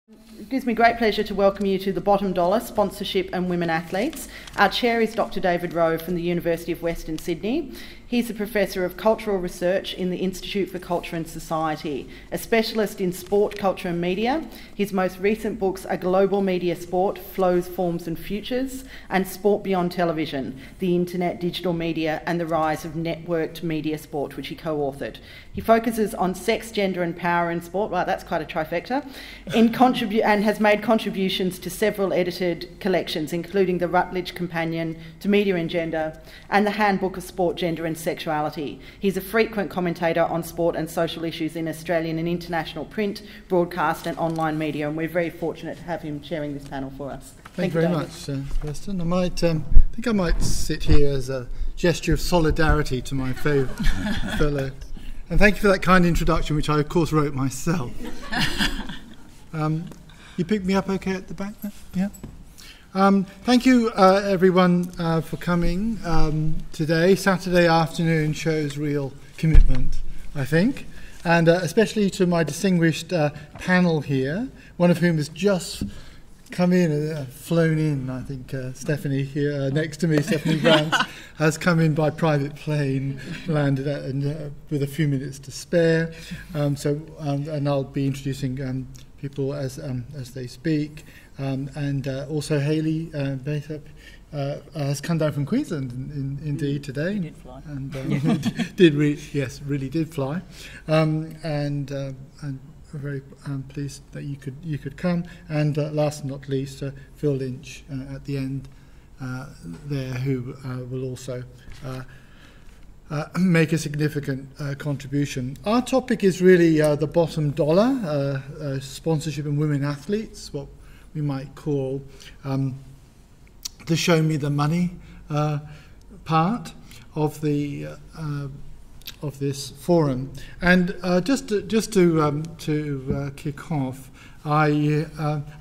It gives me great pleasure to welcome you to the Bottom Dollar Sponsorship and Women Athletes. Our chair is Dr. David Rowe from the University of Western Sydney. He's a Professor of Cultural Research in the Institute for Culture and Society, a specialist in sport, culture and media. His most recent books are Global Media Sport, Flows, Forms and Futures, and Sport Beyond Television, The Internet, Digital Media and the Rise of Networked Media Sport, which he co-authored. He focuses on sex, gender and power in sport. Well, that's quite a trifecta. And has made contributions to several edited collections, including the Rutledge Companion to Media and Gender and the Handbook of Sport, Gender and Sexuality. He's a frequent commentator on sport and social issues in Australian and international print, broadcast and online media, and we're very fortunate to have him chairing this panel for us. Thank you very much, Weston. I think I might sit here as a gesture of solidarity to my fellow. And thank you for that kind introduction, which I, of course, wrote myself. You picked me up okay at the back there? Yeah. Thank you, everyone, for coming today. Saturday afternoon shows real commitment, I think, and especially to my distinguished panel here, one of whom has just come in, flown in. I think Stephanie here next to me, Stephanie Brant, has come in by private plane, landed with a few minutes to spare. And I'll be introducing people as they speak. And also Hayley Bathup has come down from Queensland indeed today. He did fly. And really did fly. And very pleased that you could come. And last but not least, Phil Lynch at the end there, who will also make a significant contribution. Our topic is really the bottom dollar, sponsorship and women athletes, what we might call the show me the money part of the of this forum. And just to kick off, I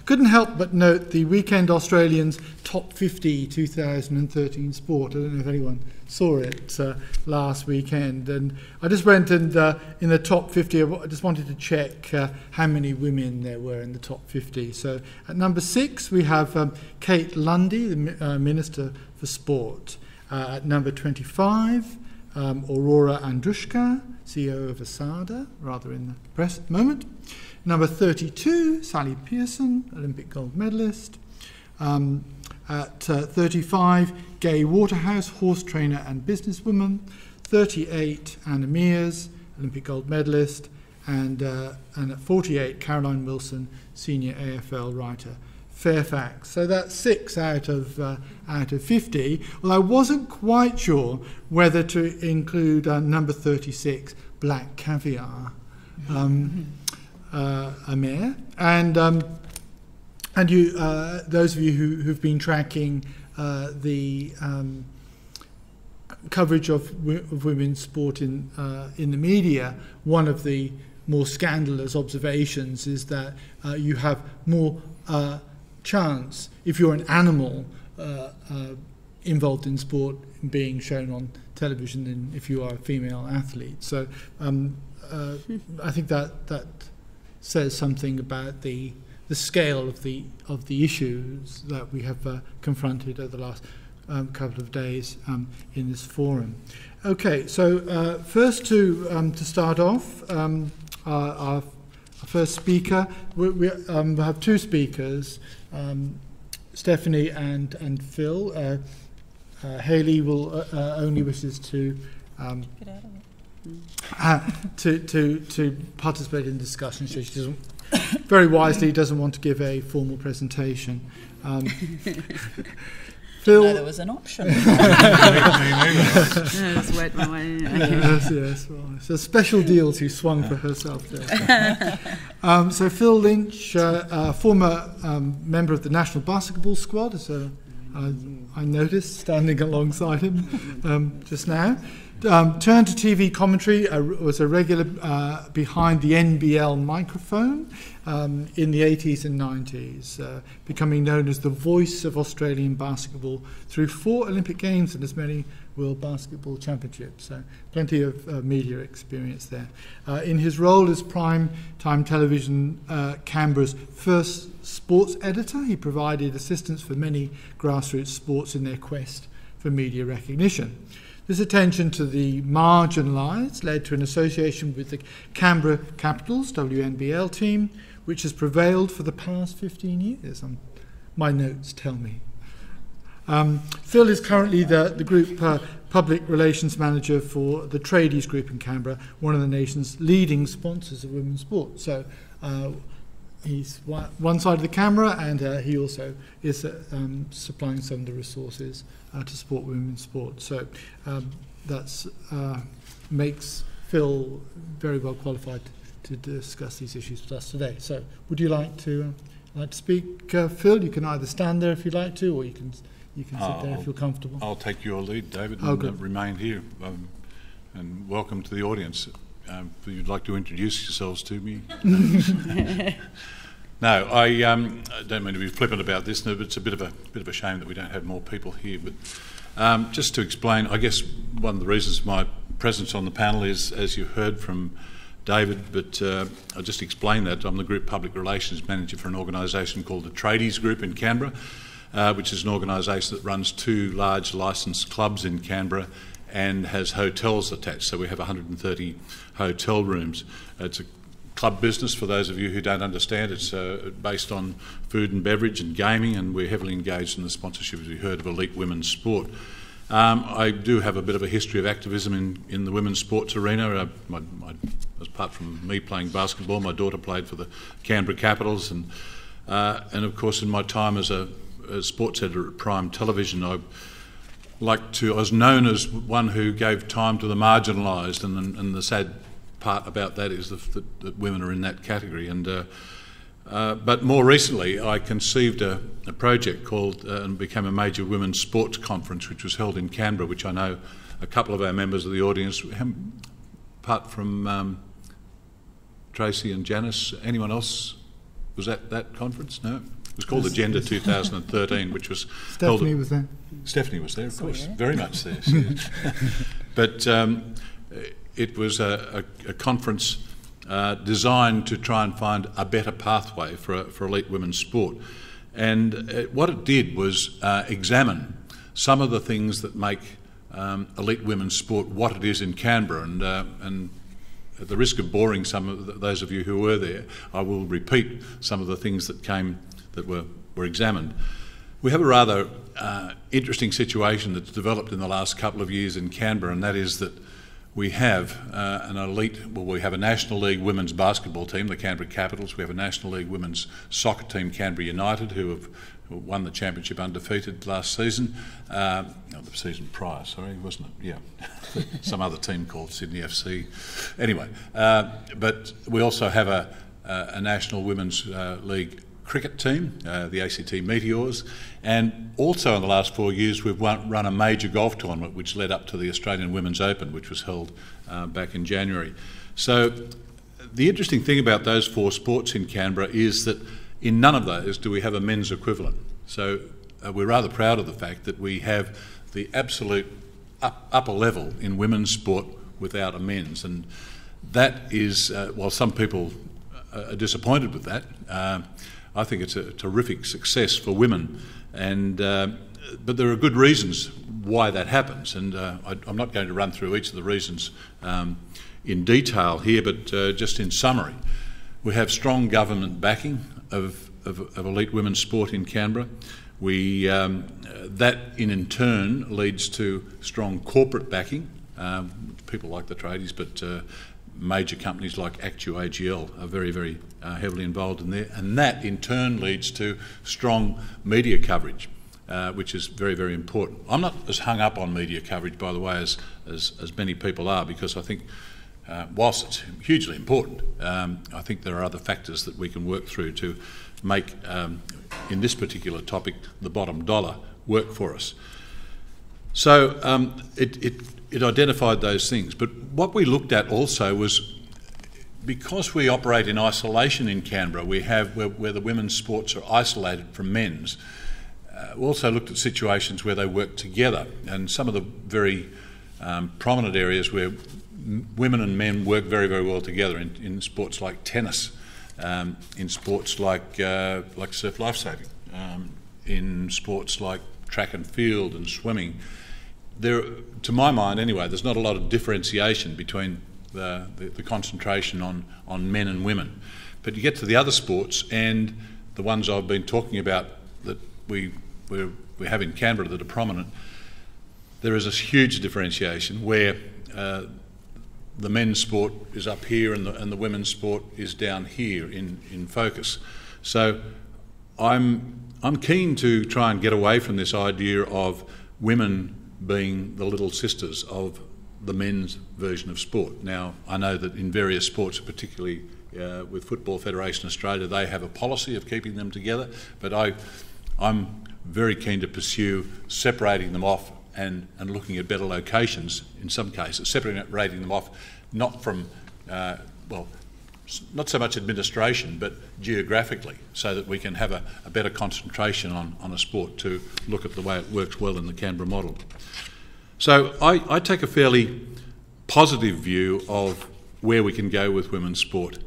couldn't help but note the Weekend Australian's Top 50 2013 sport. I don't know if anyone saw it last weekend. And I just went and in the top 50, I just wanted to check how many women there were in the top 50. So at number 6, we have Kate Lundy, the Minister for Sport. At number 25, Aurora Andrushka, CEO of Asada, rather in the press at the moment. Number 32, Sally Pearson, Olympic gold medalist. At 35, Gay Waterhouse, horse trainer and businesswoman. 38, Anna Mears, Olympic gold medalist. And at 48, Caroline Wilson, senior AFL writer, Fairfax. So that's 6 out of 50. Well, I wasn't quite sure whether to include number 36, Black Caviar, Amir, and you, those of you who've been tracking the coverage of women's sport in the media, one of the more scandalous observations is that you have more chance, if you're an animal involved in sport, being shown on television than if you are a female athlete. So I think that says something about the scale of the issues that we have confronted over the last couple of days in this forum. Okay, so first to start off, our first speaker, we have 2 speakers, Stephanie and Phil. Hayley will only wishes to Get out of it. to participate in the discussion, so she doesn't, very wisely doesn't want to give a formal presentation. Phil, no, there was an option. Just wait my way. yes. Well, it's a special deal she swung for herself there. So Phil Lynch, former member of the national basketball squad, as I noticed standing alongside him just now. Turned to TV commentary, was a regular behind the NBL microphone in the 80s and 90s, becoming known as the voice of Australian basketball through 4 Olympic Games and as many World Basketball Championship. So plenty of media experience there. In his role as Prime Time Television Canberra's first sports editor, he provided assistance for many grassroots sports in their quest for media recognition. This attention to the marginalised led to an association with the Canberra Capitals WNBL team, which has prevailed for the past 15 years, my notes tell me. Phil is currently the Group Public Relations Manager for the Tradies Group in Canberra, one of the nation's leading sponsors of women's sport. So he's one side of the camera, and he also is supplying some of the resources to support women's sport. So that makes Phil very well qualified to discuss these issues with us today. So would you like to speak, Phil? You can either stand there if you'd like to, or you can sit there if you're comfortable. I'll take your lead, David, and remain here. And welcome to the audience. If you'd like to introduce yourselves to me. No, I don't mean to be flippant about this, but it's a bit of a shame that we don't have more people here. But just to explain, I guess one of the reasons for my presence on the panel is, as you heard from David, but I'll just explain that. I'm the Group Public Relations Manager for an organisation called the Tradies Group in Canberra, which is an organisation that runs 2 large licensed clubs in Canberra and has hotels attached. So we have 130 hotel rooms. It's a club business, for those of you who don't understand. It's based on food and beverage and gaming, and we're heavily engaged in the sponsorship, as you heard, of elite women's sport. I do have a bit of a history of activism in the women's sports arena. Apart from me playing basketball, my daughter played for the Canberra Capitals, and of course in my time as a sports editor at Prime Television, I was known as one who gave time to the marginalised, and the sad part about that is that women are in that category. But more recently, I conceived a project called and became a major women's sports conference, which was held in Canberra, which I know a couple of our members of the audience, apart from Tracy and Janice, anyone else was at that conference? No? It was called Agenda 2013, which was Stephanie was there. Stephanie was there, of course, very much there. But it was a conference designed to try and find a better pathway for elite women's sport. And what it did was examine some of the things that make elite women's sport what it is in Canberra. And at the risk of boring some of those of you who were there, I will repeat some of the things that were examined. We have a rather interesting situation that's developed in the last couple of years in Canberra, and that is that we have we have a National League women's basketball team, the Canberra Capitals. We have a National League women's soccer team, Canberra United, who won the championship undefeated last season. The season prior, sorry, wasn't it? Yeah. Some other team called Sydney FC. Anyway, but we also have a National Women's League cricket team, the ACT Meteors, and also in the last 4 years we've run a major golf tournament which led up to the Australian Women's Open, which was held back in January. So the interesting thing about those 4 sports in Canberra is that in none of those do we have a men's equivalent. So we're rather proud of the fact that we have the absolute upper level in women's sport without a men's, and that is, while some people are disappointed with that, I think it's a terrific success for women, but there are good reasons why that happens, and I'm not going to run through each of the reasons in detail here, but just in summary, we have strong government backing of elite women's sport in Canberra. That in turn leads to strong corporate backing, people like the tradies, but major companies like Actu-AGL are very, very heavily involved in there, and that in turn leads to strong media coverage, which is very, very important. I'm not as hung up on media coverage, by the way, as many people are, because I think whilst it's hugely important, I think there are other factors that we can work through to make, in this particular topic, the bottom dollar work for us. So it identified those things. But what we looked at also was, because we operate in isolation in Canberra, we have where the women's sports are isolated from men's, also looked at situations where they work together, and some of the very prominent areas where women and men work very, very well together in sports like tennis, in sports like surf lifesaving, in sports like track and field and swimming. There, to my mind anyway, there's not a lot of differentiation between the concentration on men and women. But you get to the other sports, and the ones I've been talking about that we have in Canberra that are prominent, there is this huge differentiation where the men's sport is up here and the women's sport is down here in focus. So I'm keen to try and get away from this idea of women being the little sisters of the men's version of sport. Now, I know that in various sports, particularly with Football Federation Australia, they have a policy of keeping them together, but I'm very keen to pursue separating them off and looking at better locations in some cases, separating them off not from, not so much administration, but geographically, so that we can have a better concentration on a sport to look at the way it works well in the Canberra model. So I take a fairly positive view of where we can go with women's sport.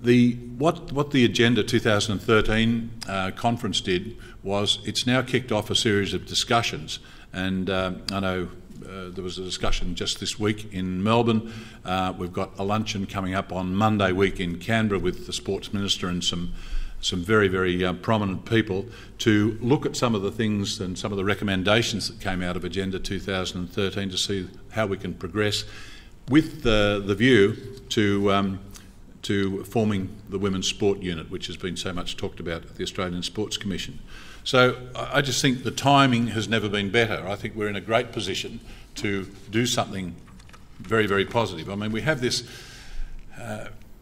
What the Agenda 2013 conference did was it's now kicked off a series of discussions, and I know there was a discussion just this week in Melbourne. We've got a luncheon coming up on Monday week in Canberra with the Sports Minister and some very, very prominent people to look at some of the things and some of the recommendations that came out of Agenda 2013 to see how we can progress with the view to forming the Women's Sport Unit, which has been so much talked about at the Australian Sports Commission. So I just think the timing has never been better. I think we're in a great position to do something very, very positive. I mean, we have this...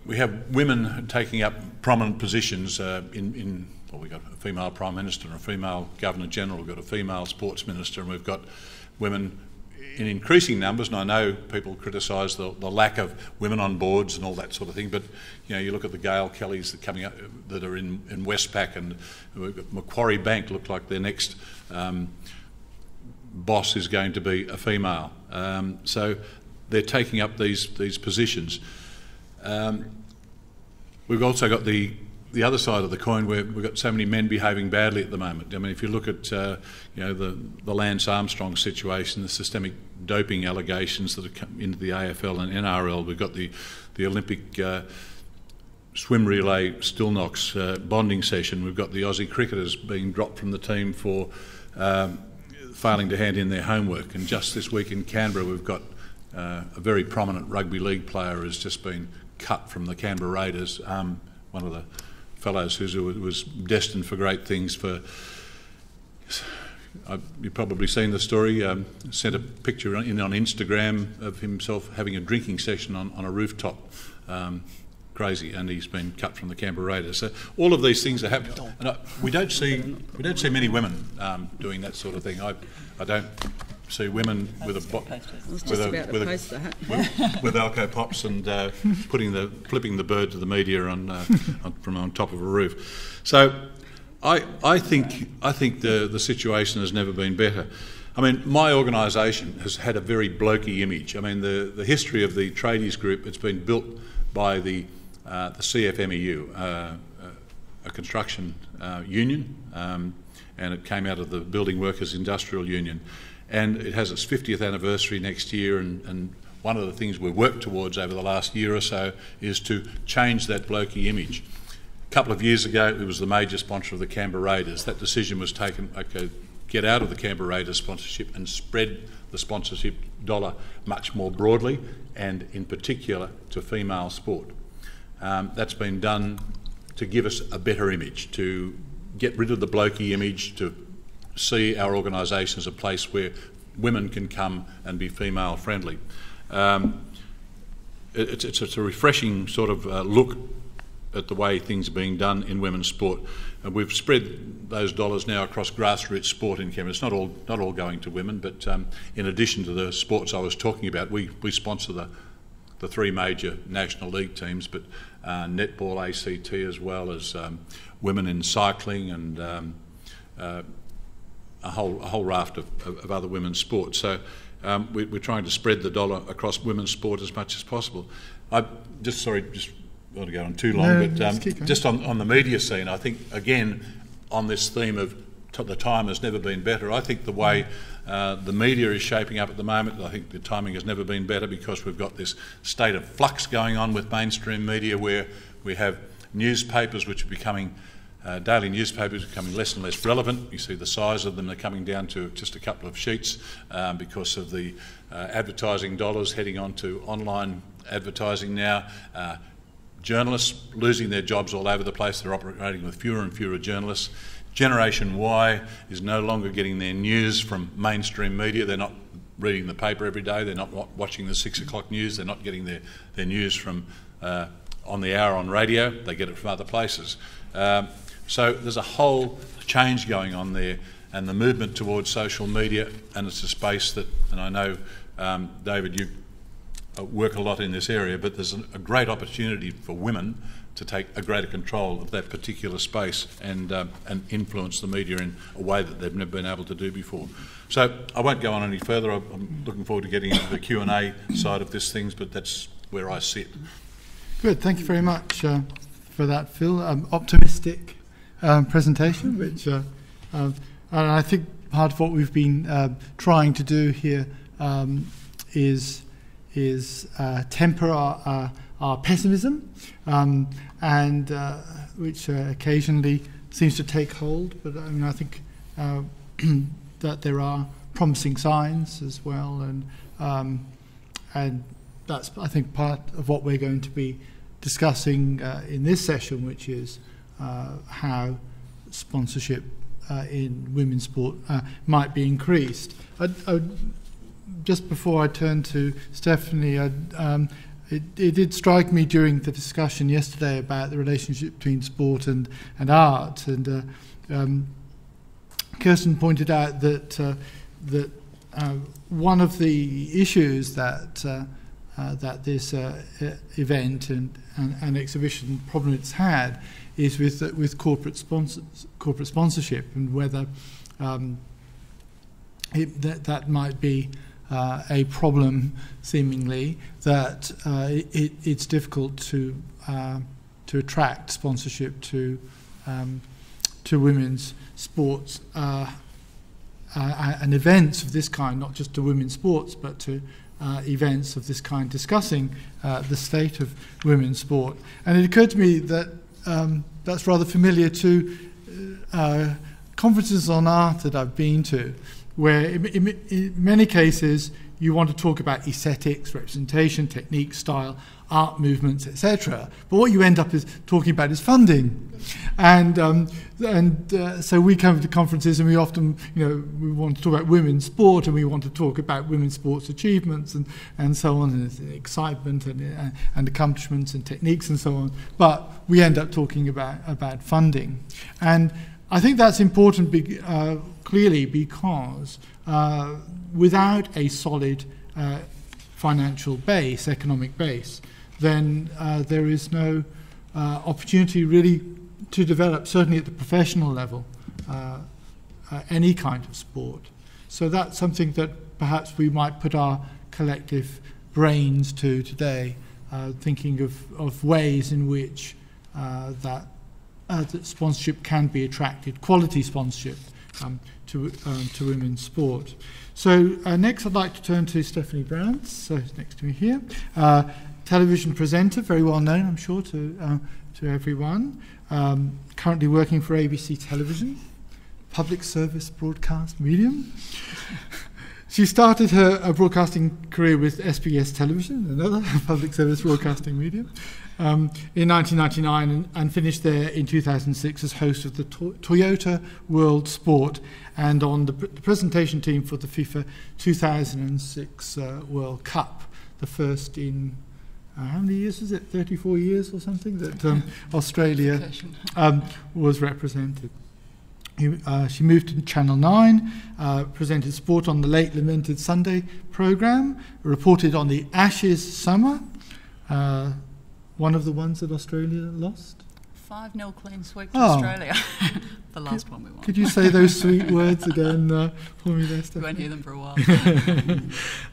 we have women taking up prominent positions well, we've got a female Prime Minister and a female Governor-General, we've got a female Sports Minister, and we've got women in increasing numbers, and I know people criticise the lack of women on boards and all that sort of thing, but you look at the Gail Kellys that coming up that are in Westpac, and we've got Macquarie Bank look like their next boss is going to be a female. So they're taking up these positions. We've also got the other side of the coin where we've got so many men behaving badly at the moment. I mean, if you look at the Lance Armstrong situation, the systemic doping allegations that have come into the AFL and NRL, we've got the Olympic swim relay Stillnox bonding session, we've got the Aussie cricketers being dropped from the team for failing to hand in their homework, and just this week in Canberra we've got a very prominent rugby league player has just been cut from the Canberra Raiders, one of the fellows who was destined for great things. You've probably seen the story, sent a picture on Instagram of himself having a drinking session on a rooftop. Crazy, and he's been cut from the Canberra Raiders. So all of these things are happening. And we don't see many women doing that sort of thing. I don't see women with Alco Pops and flipping the bird to the media from on top of a roof. So I think the situation has never been better. I mean, my organisation has had a very blokey image. I mean, the history of the tradies group, it's been built by the CFMEU, a construction union, and it came out of the Building Workers Industrial Union. And it has its 50th anniversary next year, and one of the things we've worked towards over the last year or so is to change that blokey image. A couple of years ago, it was the major sponsor of the Canberra Raiders. That decision was taken, okay, get out of the Canberra Raiders sponsorship and spread the sponsorship dollar much more broadly, and in particular to female sport. That's been done to give us a better image, to get rid of the blokey image, to see our organisation as a place where women can come and be female friendly. It's a refreshing sort of look at the way things are being done in women's sport. And we've spread those dollars now across grassroots sport in Canberra. It's not all going to women, but in addition to the sports I was talking about, we sponsor the three major National League teams, but netball, ACT, as well as women in cycling and a whole raft of other women's sports. So we're trying to spread the dollar across women's sport as much as possible. I just want to go on too long, No, but just on the media scene, I think, again, on this theme of the time has never been better, I think the way the media is shaping up at the moment, I think the timing has never been better, because we've got this state of flux going on with mainstream media, where we have newspapers which are becoming daily newspapers becoming less and less relevant. You see the size of them are coming down to just a couple of sheets because of the advertising dollars heading on to online advertising now. Journalists losing their jobs all over the place. They're operating with fewer and fewer journalists. Generation Y is no longer getting their news from mainstream media. They're not reading the paper every day. They're not watching the 6 o'clock news. They're not getting their news from on the hour on radio. They get it from other places. So there's a whole change going on there, and the movement towards social media, and it's a space that, and I know, David, you work a lot in this area, but there's a great opportunity for women to take a greater control of that particular space and influence the media in a way that they've never been able to do before. So I won't go on any further. I'm looking forward to getting into the Q&A side of this things, but that's where I sit. Good, thank you very much for that, Phil. Optimistic presentation, which and I think part of what we've been trying to do here is temper our pessimism, and which occasionally seems to take hold. But I mean, I think that there are promising signs as well, and that's, I think, part of what we're going to be discussing in this session, which is how sponsorship in women's sport might be increased. Just before I turn to Stephanie, it did strike me during the discussion yesterday about the relationship between sport and art, and Kirsten pointed out that one of the issues that this event and exhibition Provenance had is with corporate sponsorship, and whether that might be a problem, seemingly, that it's difficult to attract sponsorship to women's sports and events of this kind, not just to women's sports, but to events of this kind discussing the state of women's sport. And it occurred to me that that's rather familiar to conferences on art that I've been to, where in many cases you want to talk about aesthetics, representation, technique, style, art movements, etc. But what you end up talking about is funding. And so we come to conferences, and we often, we want to talk about women's sport, and we want to talk about women's sports achievements and so on, and excitement and accomplishments and techniques and so on. But we end up talking about funding. And I think that's important clearly because without a solid financial base, economic base, then there is no opportunity really to develop, certainly at the professional level, any kind of sport. So that's something that perhaps we might put our collective brains to today, thinking of ways in which that sponsorship can be attracted, quality sponsorship to women's sport. So next I'd like to turn to Stephanie Browns, so next to me here. Television presenter, very well known, I'm sure, to everyone. Currently working for ABC Television, public service broadcast medium. She started her broadcasting career with SBS Television, another public service broadcasting medium, in 1999, and finished there in 2006 as host of the Toyota World Sport and on the presentation team for the FIFA 2006 World Cup, the first in how many years was it? 34 years or something that Australia was represented. She moved to Channel 9, presented sport on the late lamented Sunday programme, reported on the Ashes summer, one of the ones that Australia lost. 5-0 clean sweep to Australia. The last one we won. Could you say those sweet words again for me there, You Stephanie? won't hear them for a while.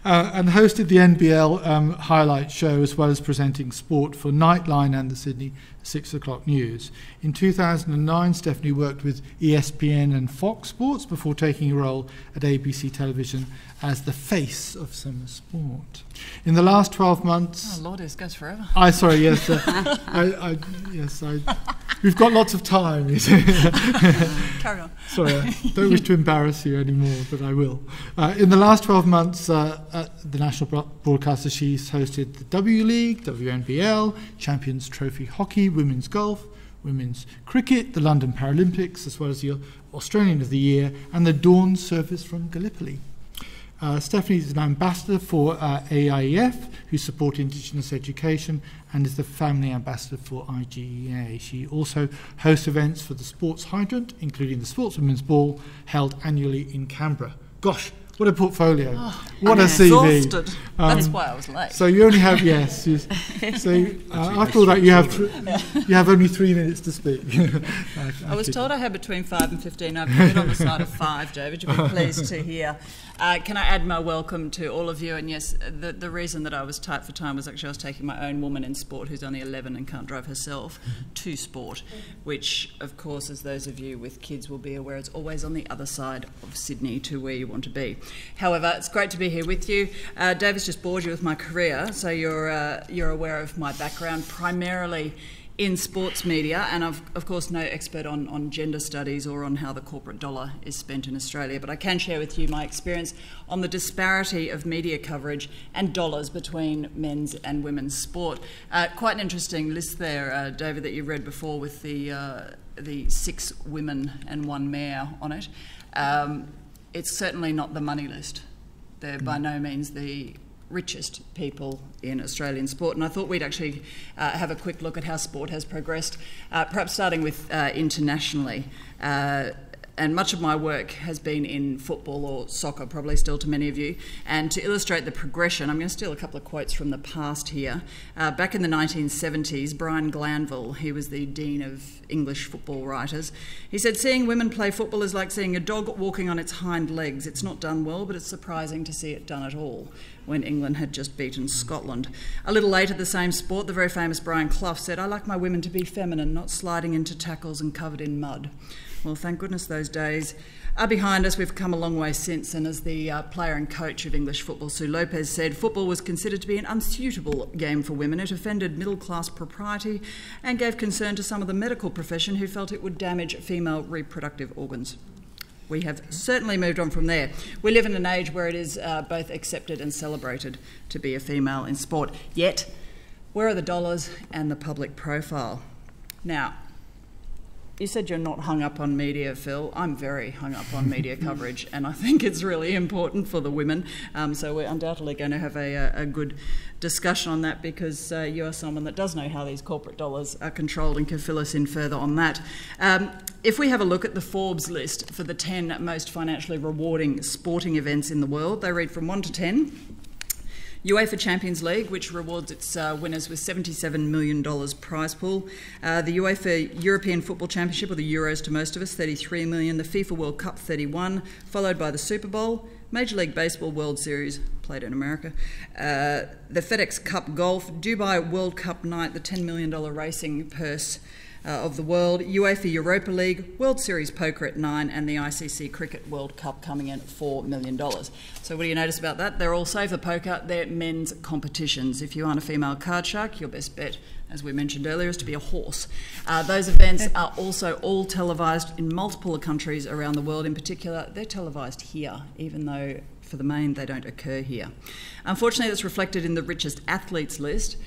And hosted the NBL highlight show, as well as presenting sport for Nightline and the Sydney 6 o'clock news. In 2009, Stephanie worked with ESPN and Fox Sports before taking a role at ABC Television as the face of summer sport. In the last 12 months... Oh, Lord, this goes forever. We've got lots of time. Carry on. Sorry, I don't wish to embarrass you anymore, but I will. In the last 12 months, at the national broadcaster, she's hosted the W League, WNBL, Champions Trophy Hockey, Women's Golf, Women's Cricket, the London Paralympics, as well as the Australian of the Year, and the Dawn Service from Gallipoli. Stephanie is an ambassador for AIEF, who support Indigenous education, and is the family ambassador for IGEA. She also hosts events for the Sports Hydrant, including the Sportswomen's Ball, held annually in Canberra. Gosh, what a portfolio. What a CV. Exhausted. That's why I was late. So you only have, after all that, you have only 3 minutes to speak. I was told I had between 5 and 15. I've put it on the side of 5, David. You'll be pleased to hear. Can I add my welcome to all of you? And yes, the reason that I was tight for time was actually I was taking my own woman in sport who's only 11 and can't drive herself to sport, which, of course, as those of you with kids will be aware, it's always on the other side of Sydney to where you want to be. However, it's great to be here with you. David's just bored you with my career, so you're aware of my background, primarily in sports media, and I'm of course no expert on gender studies or on how the corporate dollar is spent in Australia, but I can share with you my experience on the disparity of media coverage and dollars between men's and women's sport. Quite an interesting list there, David, that you read before with the 6 women and 1 mayor on it. It's certainly not the money list. They're by no means the richest people in Australian sport, and I thought we'd actually have a quick look at how sport has progressed, perhaps starting with internationally. And much of my work has been in football or soccer, probably still to many of you. And to illustrate the progression, I'm going to steal a couple of quotes from the past here. Back in the 1970s, Brian Glanville, he was the Dean of English football writers, he said, "Seeing women play football is like seeing a dog walking on its hind legs. It's not done well, but it's surprising to see it done at all," when England had just beaten Scotland. A little later, the same sport, the very famous Brian Clough said, "I like my women to be feminine, not sliding into tackles and covered in mud." Well, thank goodness those days are behind us. We've come a long way since, and as the player and coach of English football, Sue Lopez, said, football was considered to be an unsuitable game for women. It offended middle-class propriety and gave concern to some of the medical profession who felt it would damage female reproductive organs. We have certainly moved on from there. We live in an age where it is both accepted and celebrated to be a female in sport. Yet, where are the dollars and the public profile? Now, you said you're not hung up on media, Phil. I'm very hung up on media coverage, and I think it's really important for the women. So we're undoubtedly going to have a good discussion on that, because you are someone that does know how these corporate dollars are controlled and can fill us in further on that. If we have a look at the Forbes list for the 10 most financially rewarding sporting events in the world, they read from 1 to 10. UEFA Champions League, which rewards its winners with $77 million prize pool. The UEFA European Football Championship, or the Euros to most of us, $33 million. The FIFA World Cup, $31, followed by the Super Bowl. Major League Baseball World Series, played in America. The FedEx Cup Golf, Dubai World Cup Night, the $10 million racing purse of the world, UEFA Europa League, World Series Poker at 9, and the ICC Cricket World Cup coming in at $4 million. So what do you notice about that? They're all, save the poker, they're men's competitions. If you aren't a female card shark, your best bet, as we mentioned earlier, is to be a horse. Those events are also all televised in multiple countries around the world. In particular, they're televised here, even though for the main they don't occur here. Unfortunately, that's reflected in the richest athletes list.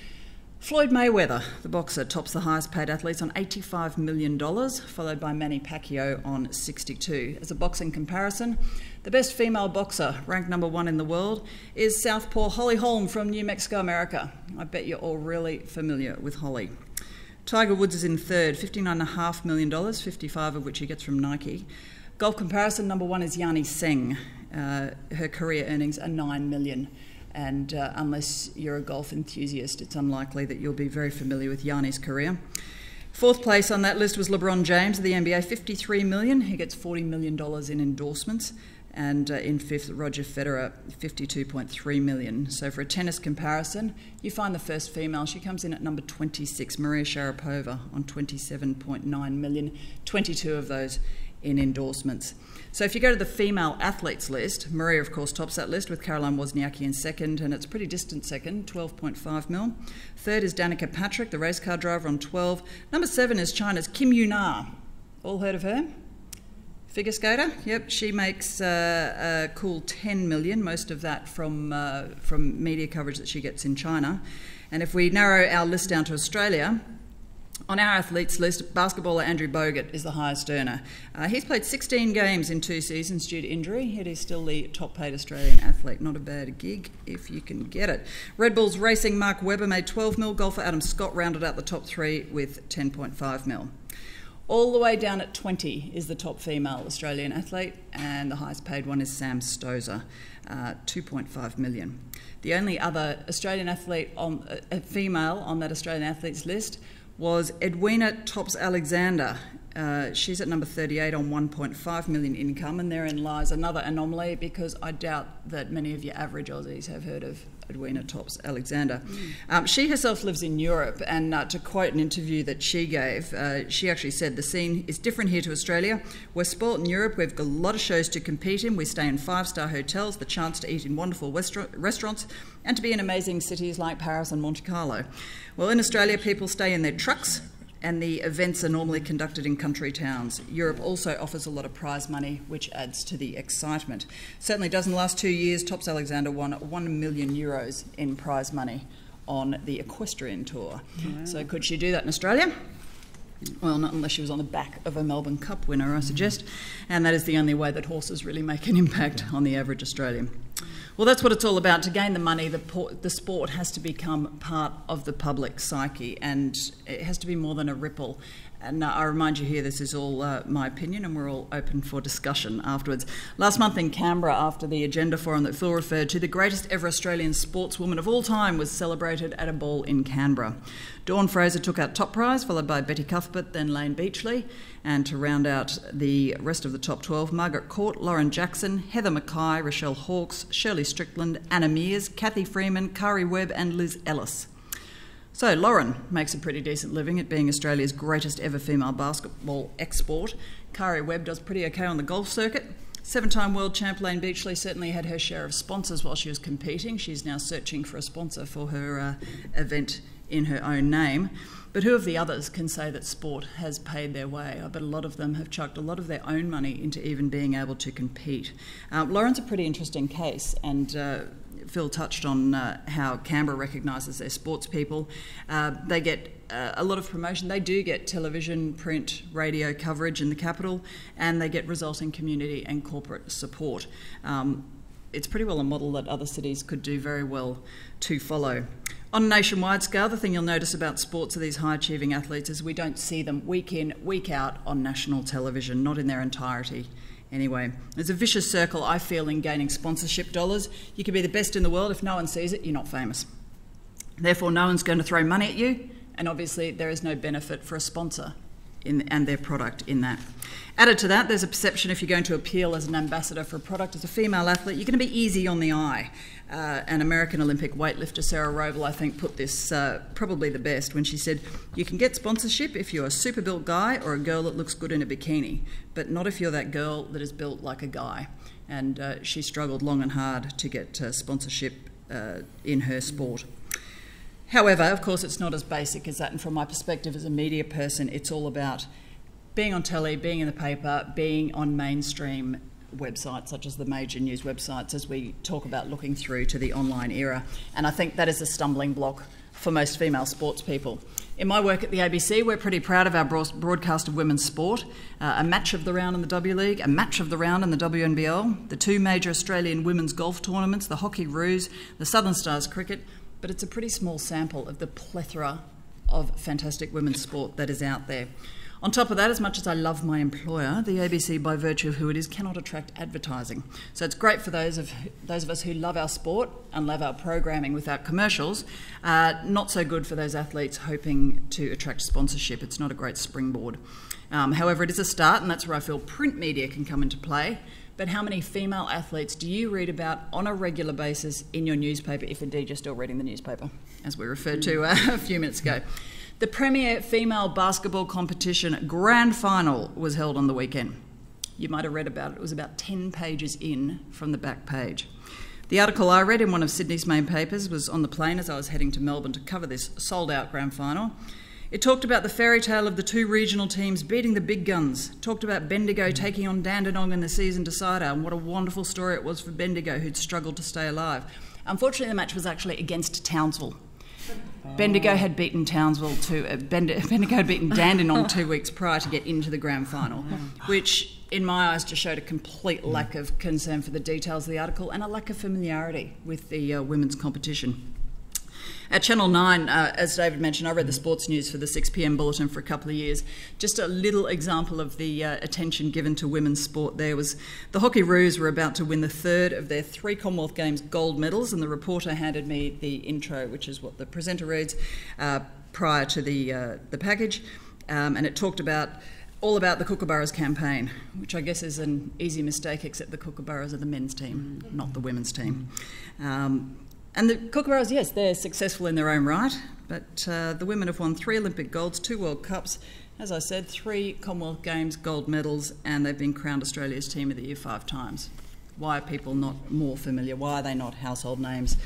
Floyd Mayweather, the boxer, tops the highest paid athletes on $85 million, followed by Manny Pacquiao on $62. As a boxing comparison, the best female boxer, ranked number 1 in the world, is Southpaw Holly Holm from New Mexico, America. I bet you're all really familiar with Holly. Tiger Woods is in third, $59.5 million, $55 of which he gets from Nike. Golf comparison, number 1 is Yani Seng. Her career earnings are $9 million. And unless you're a golf enthusiast, it's unlikely that you'll be very familiar with Yanni's career. Fourth place on that list was LeBron James of the NBA, $53 million. He gets $40 million in endorsements. And in fifth, Roger Federer, $52.3 million. So for a tennis comparison, you find the first female. She comes in at number 26, Maria Sharapova, on $27.9 million, 22 of those in endorsements. So if you go to the female athletes list, Maria, of course, tops that list with Caroline Wozniacki in second, and it's a pretty distant second, 12.5 mil. Third is Danica Patrick, the race car driver, on 12. Number 7 is China's Kim Yuna. All heard of her? Figure skater? Yep, she makes a cool $10 million, most of that from media coverage that she gets in China. And if we narrow our list down to Australia, on our athletes list, basketballer Andrew Bogut is the highest earner. He's played 16 games in 2 seasons due to injury, yet he's still the top-paid Australian athlete. Not a bad gig if you can get it. Red Bull's racing Mark Webber made 12 mil. Golfer Adam Scott rounded out the top 3 with 10.5 mil. All the way down at 20 is the top female Australian athlete, and the highest paid one is Sam Stosur, 2.5 million. The only other Australian athlete, a female on that Australian athletes list, was Edwina Tops-Alexander. She's at number 38 on 1.5 million income, and therein lies another anomaly, because I doubt that many of your average Aussies have heard of Edwina Tops-Alexander. She herself lives in Europe, and to quote an interview that she gave, she actually said, "The scene is different here to Australia. We're spoilt in Europe. We've got a lot of shows to compete in. We stay in 5-star hotels, the chance to eat in wonderful restaurants, and to be in amazing cities like Paris and Monte Carlo. Well, in Australia, people stay in their trucks, and the events are normally conducted in country towns. Europe also offers a lot of prize money, which adds to the excitement. Certainly does in the last 2 years. Tops-Alexander won €1 million in prize money on the equestrian tour. Wow. So could she do that in Australia? Well, not unless she was on the back of a Melbourne Cup winner, I suggest. And that is the only way that horses really make an impact on the average Australian. Well, that's what it's all about. To gain the money, the sport has to become part of the public psyche, and it has to be more than a ripple. And I remind you here, this is all my opinion, and we're all open for discussion afterwards. Last month in Canberra, after the agenda forum that Phil referred to, the greatest ever Australian sportswoman of all time was celebrated at a ball in Canberra. Dawn Fraser took out top prize, followed by Betty Cuthbert, then Lane Beachley. And to round out the rest of the top 12, Margaret Court, Lauren Jackson, Heather Mackay, Rochelle Hawkes, Shirley Strickland, Anna Mears, Kathy Freeman, Kari Webb and Liz Ellis. So Lauren makes a pretty decent living at being Australia's greatest ever female basketball export. Kari Webb does pretty okay on the golf circuit. 7-time world champ Lane Beachley certainly had her share of sponsors while she was competing. She's now searching for a sponsor for her event in her own name. But who of the others can say that sport has paid their way? I bet a lot of them have chucked a lot of their own money into even being able to compete. Lauren's a pretty interesting case, and Phil touched on how Canberra recognises their sports people. They get a lot of promotion. They do get television, print, radio coverage in the capital, and they get resulting community and corporate support. It's pretty well a model that other cities could do very well to follow. On a nationwide scale, the thing you'll notice about sports of these high-achieving athletes is we don't see them week in, week out on national television, not in their entirety. Anyway, there's a vicious circle, I feel, in gaining sponsorship dollars. You can be the best in the world. If no one sees it, you're not famous. Therefore, no one's going to throw money at you, and obviously there is no benefit for a sponsor and their product in that. Added to that, there's a perception if you're going to appeal as an ambassador for a product as a female athlete, you're going to be easy on the eye. An American Olympic weightlifter, Sarah Roval, I think, put this probably the best when she said, "You can get sponsorship if you're a super built guy or a girl that looks good in a bikini, but not if you're that girl that is built like a guy." And she struggled long and hard to get sponsorship in her sport. However, of course, it's not as basic as that, and from my perspective as a media person, it's all about being on telly, being in the paper, being on mainstream websites such as the major news websites as we talk about looking through to the online era. And I think that is a stumbling block for most female sports people. In my work at the ABC, we're pretty proud of our broadcast of women's sport, a match of the round in the W League, a match of the round in the WNBL, the 2 major Australian women's golf tournaments, the Hockey Roos, the Southern Stars cricket, but it's a pretty small sample of the plethora of fantastic women's sport that is out there. On top of that, as much as I love my employer, the ABC, by virtue of who it is, cannot attract advertising. So it's great for those of us who love our sport and love our programming without commercials. Not so good for those athletes hoping to attract sponsorship. It's not a great springboard. However, it is a start, and that's where I feel print media can come into play. But how many female athletes do you read about on a regular basis in your newspaper, if indeed you're still reading the newspaper, as we referred to a few minutes ago? The premier female basketball competition grand final was held on the weekend. You might have read about it. It was about 10 pages in from the back page. The article I read in one of Sydney's main papers was on the plane as I was heading to Melbourne to cover this sold-out grand final. It talked about the fairy tale of the two regional teams beating the big guns, talked about Bendigo taking on Dandenong in the season decider, and what a wonderful story it was for Bendigo, who'd struggled to stay alive. Unfortunately, the match was actually against Townsville. Bendigo had beaten Bendigo had beaten Dandenong 2 weeks prior to get into the grand final, which in my eyes just showed a complete lack of concern for the details of the article and a lack of familiarity with the women's competition. At Channel 9, as David mentioned, I read the sports news for the 6 p.m. bulletin for a couple of years. Just a little example of the attention given to women's sport there was the Hockey Roos were about to win the third of their 3 Commonwealth Games gold medals, and the reporter handed me the intro, which is what the presenter reads, prior to the package, and it talked all about the Kookaburras campaign, which I guess is an easy mistake, except the Kookaburras are the men's team, not the women's team. And the Kookaburras, yes, they're successful in their own right, but the women have won 3 Olympic golds, 2 World Cups, as I said, 3 Commonwealth Games gold medals, and they've been crowned Australia's Team of the Year 5 times. Why are people not more familiar? Why are they not household names?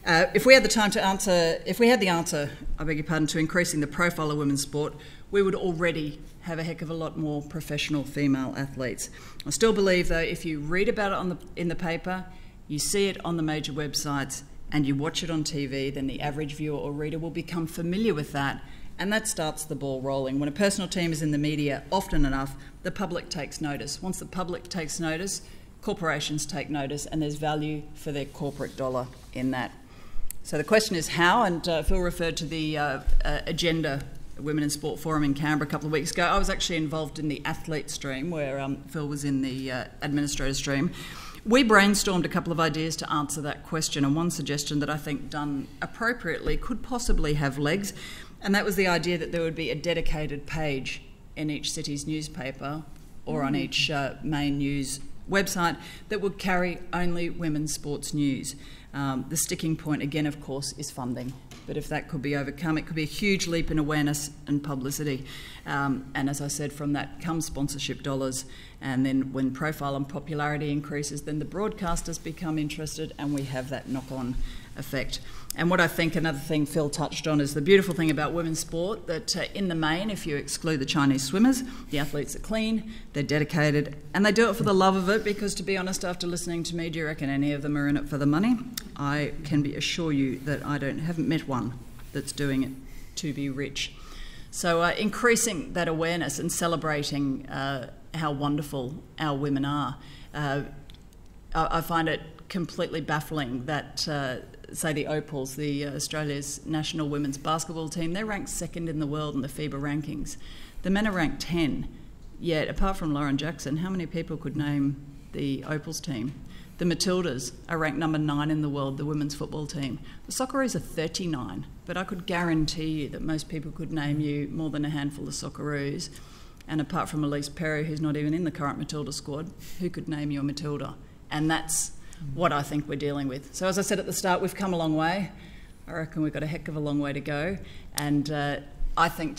If we had the answer, I beg your pardon, to increasing the profile of women's sport, we would already have a heck of a lot more professional female athletes. I still believe, though, if you read about it in the paper, you see it on the major websites, and you watch it on TV, then the average viewer or reader will become familiar with that, and that starts the ball rolling. When a personal team is in the media often enough, the public takes notice. Once the public takes notice, corporations take notice, and there's value for their corporate dollar in that. So the question is how, and Phil referred to the Agenda Women in Sport Forum in Canberra a couple of weeks ago. I was actually involved in the athlete stream, where Phil was in the administrator stream. We brainstormed a couple of ideas to answer that question, and one suggestion that I think done appropriately could possibly have legs, and that was the idea that there would be a dedicated page in each city's newspaper or on each main news website that would carry only women's sports news. The sticking point, again, of course, is funding. But if that could be overcome, it could be a huge leap in awareness and publicity. And as I said, from that comes sponsorship dollars. And then when profile and popularity increases, then the broadcasters become interested, and we have that knock-on effect. And what I think another thing Phil touched on is the beautiful thing about women's sport, that in the main, if you exclude the Chinese swimmers, the athletes are clean, they're dedicated, and they do it for the love of it, because to be honest, after listening to me, do you reckon any of them are in it for the money? I can assure you that I haven't met one that's doing it to be rich. So increasing that awareness and celebrating how wonderful our women are. I find it completely baffling that, say, the Opals, the Australia's national women's basketball team, they're ranked 2nd in the world in the FIBA rankings. The men are ranked 10, yet apart from Lauren Jackson, how many people could name the Opals team? The Matildas are ranked number 9 in the world, the women's football team. The Socceroos are 39, but I could guarantee you that most people could name you more than a handful of Socceroos. And apart from Elise Perry, who's not even in the current Matilda squad, who could name you a Matilda? And that's what I think we're dealing with. So as I said at the start, we've come a long way. I reckon we've got a heck of a long way to go. And I think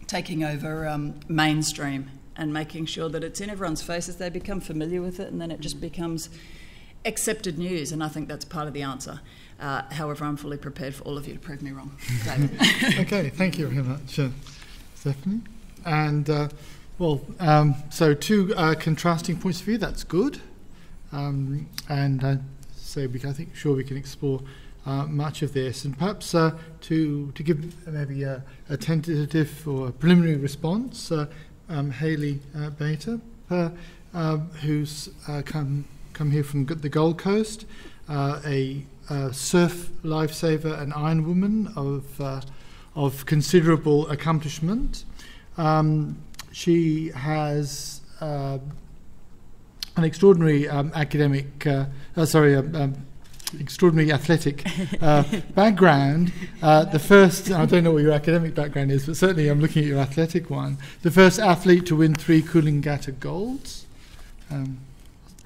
taking over mainstream and making sure that it's in everyone's faces, they become familiar with it, and then it just becomes accepted news, and I think that's part of the answer. However, I'm fully prepared for all of you to prove me wrong. David. Okay, thank you very much, Stephanie. And, so 2 contrasting points of view, that's good. I think we can explore much of this, and perhaps to give maybe a tentative or a preliminary response, Hayley Bater, who's come here from the Gold Coast, a surf lifesaver and ironwoman of considerable accomplishment. She has an extraordinary extraordinary athletic background. The first, I don't know what your academic background is, but certainly I'm looking at your athletic one. The first athlete to win 3 Coolangatta Golds. There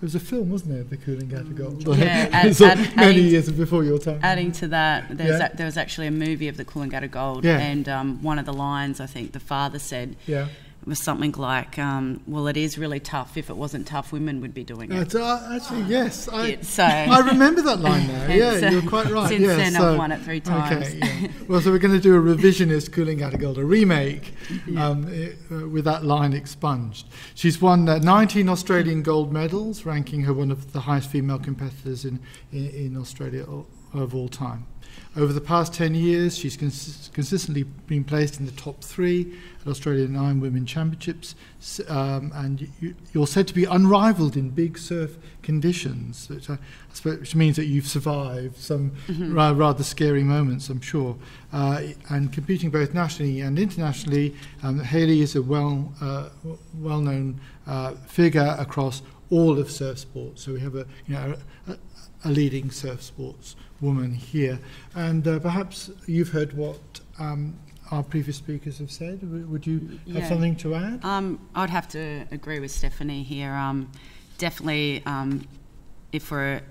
was a film, wasn't there, the Coolangatta Gold? Yeah, many years before your time. Adding to that, there was actually a movie of the Coolangatta Gold, and one of the lines, I think the father said, was something like, well, it is really tough. If it wasn't tough, women would be doing it. Actually, yes. I remember that line now. Yeah, you're quite right. Since then, I've won it 3 times. Okay, yeah. Well, so we're going to do a revisionist Coolangatta Gold, a remake, with that line expunged. She's won 19 Australian gold medals, ranking her one of the highest female competitors in Australia of all time. Over the past 10 years, she's consistently been placed in the top 3 at Australian Iron Women Championships, and you're said to be unrivaled in big surf conditions, which means that you've survived some rather scary moments, I'm sure. And competing both nationally and internationally, Hayley is a well-known figure across all of surf sports. So we have a leading surf sports woman here, and perhaps you've heard what our previous speakers have said. Would you have something to add? I'd have to agree with Stephanie here. Definitely, if we're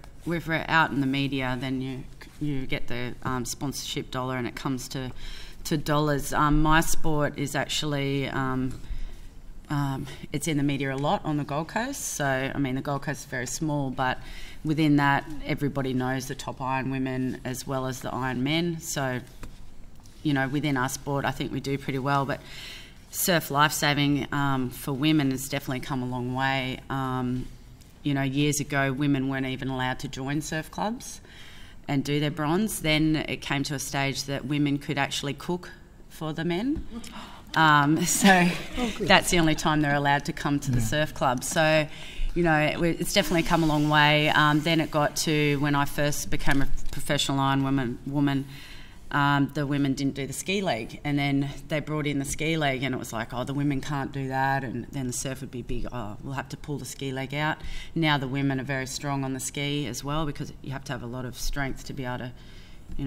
out in the media, then you get the sponsorship dollar, and it comes to dollars. My sport is actually it's in the media a lot on the Gold Coast. So I mean, the Gold Coast is very small, but within that, everybody knows the top Iron women as well as the Iron men. So, within our sport, I think we do pretty well. But surf lifesaving for women has definitely come a long way. Years ago, women weren't even allowed to join surf clubs and do their bronze. Then it came to a stage that women could actually cook for the men. So that's the only time they're allowed to come to the surf club. So, it's definitely come a long way. Then it got to when I first became a professional Iron woman, the women didn't do the ski league. And then they brought in the ski league, and it was like, the women can't do that. And then the surf would be big, we'll have to pull the ski league out. Now the women are very strong on the ski as well, because you have to have a lot of strength to be able to,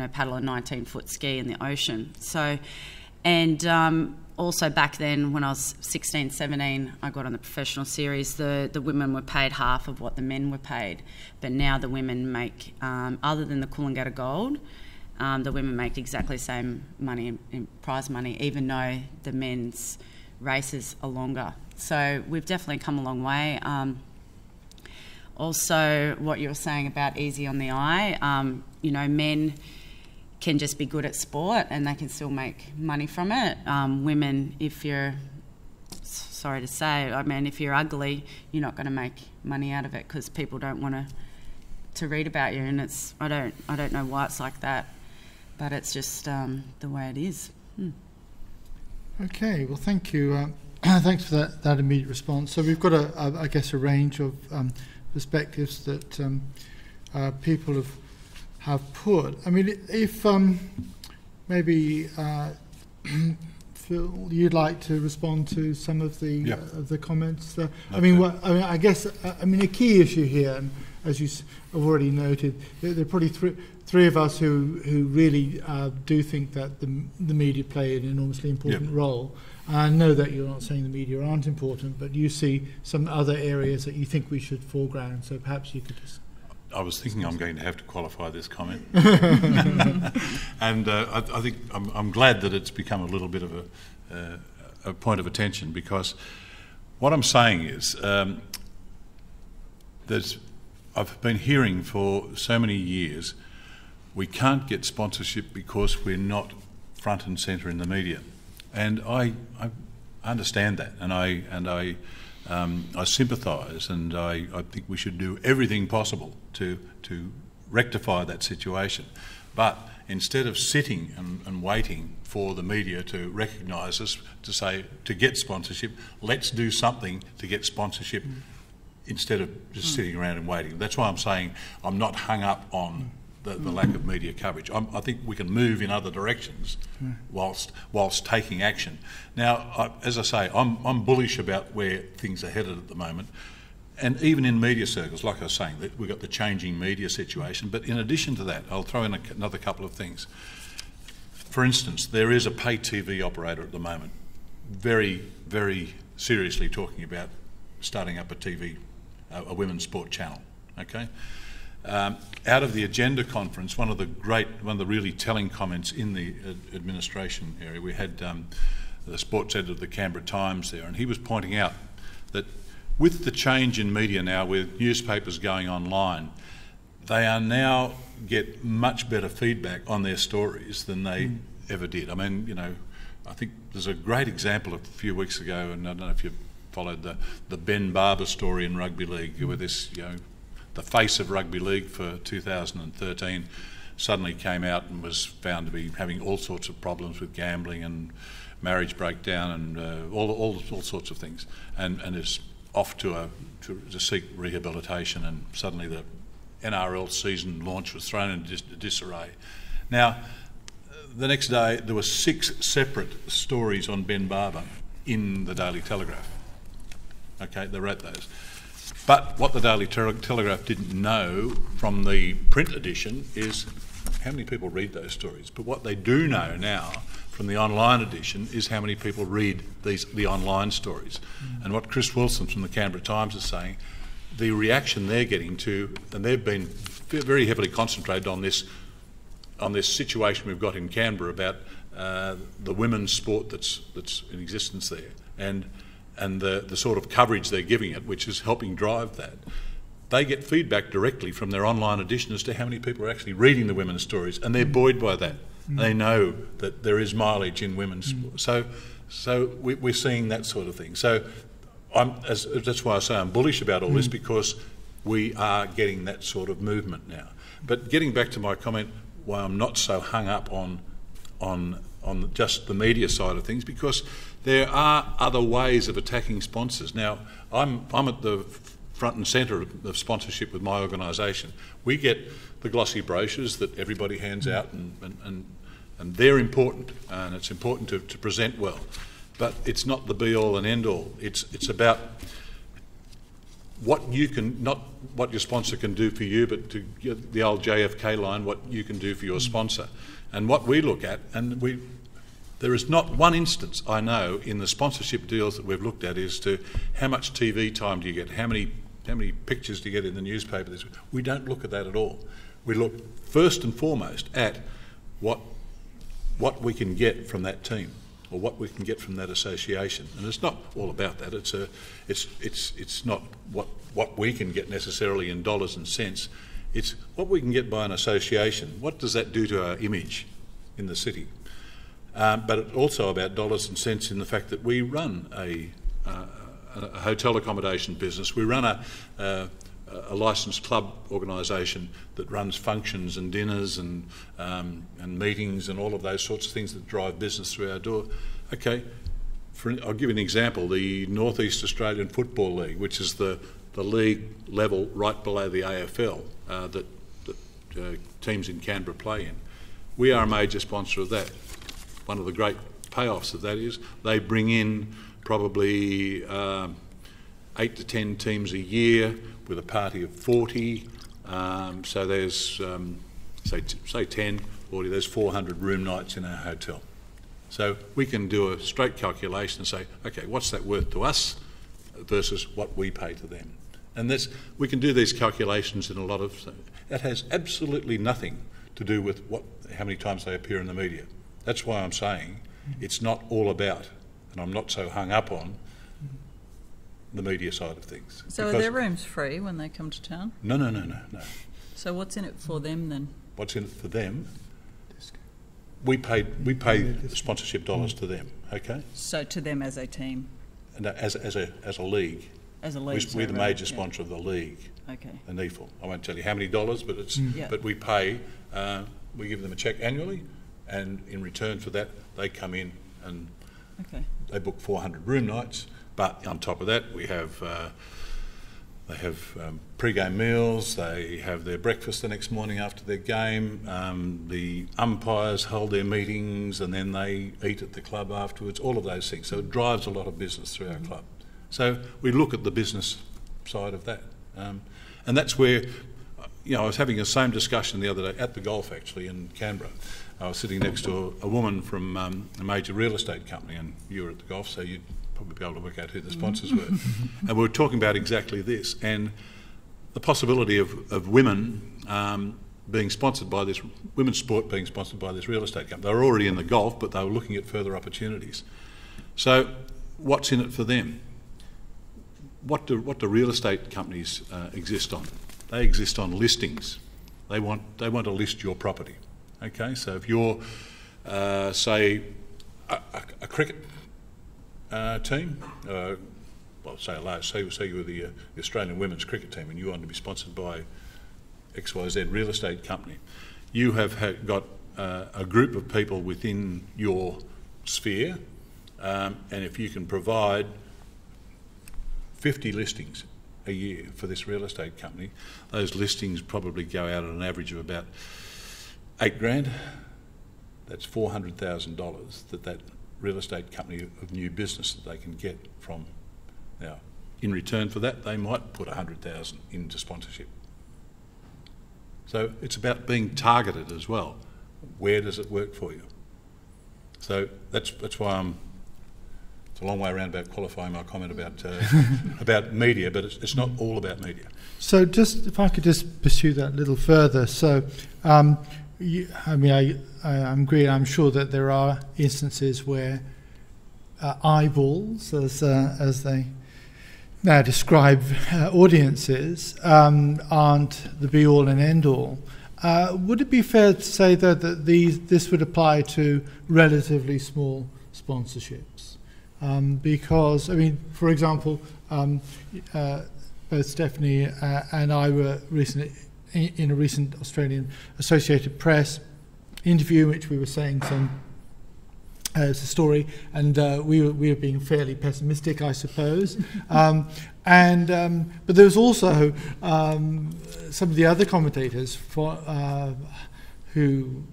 paddle a 19-foot ski in the ocean. So, and also back then, when I was 16, 17, I got on the professional series. The women were paid half of what the men were paid. But now the women make, other than the Coolangatta Gold, the women make exactly the same money in prize money, even though the men's races are longer. So we've definitely come a long way. Also, what you were saying about easy on the eye, men can just be good at sport and they can still make money from it. Women, if you're, sorry to say, if you're ugly, you're not going to make money out of it because people don't want to read about you, and it's I don't know why it's like that, but it's just the way it is. Okay, well, thank you. Thanks for that immediate response. So we've got a range of perspectives that people have put. I mean, if maybe Phil, you'd like to respond to some of the comments there. Okay. I guess a key issue here, and as you have already noted, there are probably three of us who really do think that the media play an enormously important role. I know that you're not saying the media aren't important, but you see some other areas that you think we should foreground. So perhaps you could just. I was thinking I'm going to have to qualify this comment, and I think I'm glad that it's become a little bit of a point of attention, because what I'm saying is that I've been hearing for so many years we can't get sponsorship because we're not front and centre in the media, and I understand that, and I sympathise, and I think we should do everything possible to rectify that situation. But instead of sitting and waiting for the media to recognise us, to get sponsorship, let's do something to get sponsorship instead of just sitting around and waiting. That's why I'm saying I'm not hung up on the lack of media coverage. I think we can move in other directions whilst taking action. Now, as I say, I'm bullish about where things are headed at the moment. And even in media circles, like I was saying, that we've got the changing media situation. But in addition to that, I'll throw in another couple of things. For instance, there is a pay TV operator at the moment very, very seriously talking about starting up a women's sport channel, okay? Out of the agenda conference, one of the really telling comments in the administration area, we had the sports editor of the Canberra Times there, and he was pointing out that with the change in media now, with newspapers going online, they are now get much better feedback on their stories than they ever did. I mean, you know, I think there's a great example a few weeks ago, and I don't know if you've followed the Ben Barber story in rugby league, where this, you know, the face of rugby league for 2013 suddenly came out and was found to be having all sorts of problems with gambling and marriage breakdown and all sorts of things, and is off to seek rehabilitation, and suddenly the NRL season launch was thrown into disarray. Now, the next day there were 6 separate stories on Ben Barber in the Daily Telegraph. Okay, they wrote those. But what the Daily Telegraph didn't know from the print edition is how many people read those stories. But what they do know now from the online edition is how many people read the online stories. And what Chris Wilson from the Canberra Times is saying, the reaction they're getting to, and they've been very heavily concentrated on this situation we've got in Canberra about the women's sport that's in existence there, and the sort of coverage they're giving it, which is helping drive that. They get feedback directly from their online edition as to how many people are actually reading the women's stories, and they're buoyed by that. They know that there is mileage in women's sport. So we're seeing that sort of thing. So that's why I say I'm bullish about all this, because we are getting that sort of movement now. But getting back to my comment, why I'm not so hung up on just the media side of things, because there are other ways of attacking sponsors. Now, I'm at the front and centre of sponsorship with my organisation. We get the glossy brochures that everybody hands out, and they're important, and it's important to present well. But it's not the be-all and end-all. It's about what you can, not what your sponsor can do for you, but to get the old JFK line, what you can do for your sponsor. And what we look at, and there is not one instance I know in the sponsorship deals that we've looked at as to how much TV time do you get, how many pictures do you get in the newspaper. We don't look at that at all. We look first and foremost at what we can get from that team, or what we can get from that association. And it's not all about that. It's not what we can get necessarily in dollars and cents. It's what we can get by an association. What does that do to our image in the city? But it's also about dollars and cents in the fact that we run a hotel accommodation business. We run a licensed club organisation that runs functions and dinners and meetings and all of those sorts of things that drive business through our door. Okay, I'll give you an example. The North East Australian Football League, which is the league level right below the AFL that teams in Canberra play in. We are a major sponsor of that. One of the great payoffs of that is they bring in probably 8 to 10 teams a year with a party of 40. So there's, say 10, 40, there's 400 room nights in our hotel. So we can do a straight calculation and say, okay, what's that worth to us versus what we pay to them? And we can do these calculations in a lot of... That has absolutely nothing to do with how many times they appear in the media. That's why I'm saying it's not all about, and I'm not so hung up on, the media side of things. So are their rooms free when they come to town? No. So what's in it for them then? What's in it for them? We pay sponsorship dollars to them, okay? So to them as a team? And as a league. As a league. We're the major sponsor of the league. Okay. The NEFL. I won't tell you how many dollars, but but we pay. We give them a cheque annually, and in return for that, they come in and they book 400 room nights. But on top of that, we have They have pre-game meals, they have their breakfast the next morning after their game, the umpires hold their meetings and then they eat at the club afterwards, all of those things. So it drives a lot of business through our club. So we look at the business side of that. And that's where, I was having the same discussion the other day at the golf actually in Canberra. I was sitting next to a woman from a major real estate company, and you were at the golf, so you'd probably be able to work out who the sponsors were. And we were talking about exactly this, and the possibility of women being sponsored by this, women's sport being sponsored by this real estate company. They were already in the golf, but they were looking at further opportunities. So what's in it for them? What do real estate companies exist on? They exist on listings. They want to list your property. Okay, so if you're, say, a cricket team, say you were the Australian women's cricket team and you wanted to be sponsored by XYZ real estate company, you have got a group of people within your sphere, and if you can provide 50 listings a year for this real estate company, those listings probably go out at an average of about $8,000. That's $400,000 that real estate company of new business that they can get from. Now, in return for that, they might put $100,000 into sponsorship. So it's about being targeted as well. Where does it work for you? So that's why it's a long way around about qualifying my comment about media, but it's not all about media. So just if I could just pursue that a little further. So I agree. I'm sure that there are instances where eyeballs, as they now describe audiences, aren't the be-all and end-all. Would it be fair to say though that this would apply to relatively small sponsorships? Because, for example, both Stephanie and I were recently in a recent Australian Associated Press interview, in which we were saying it's a story, and we were being fairly pessimistic, I suppose. But there was also some of the other commentators who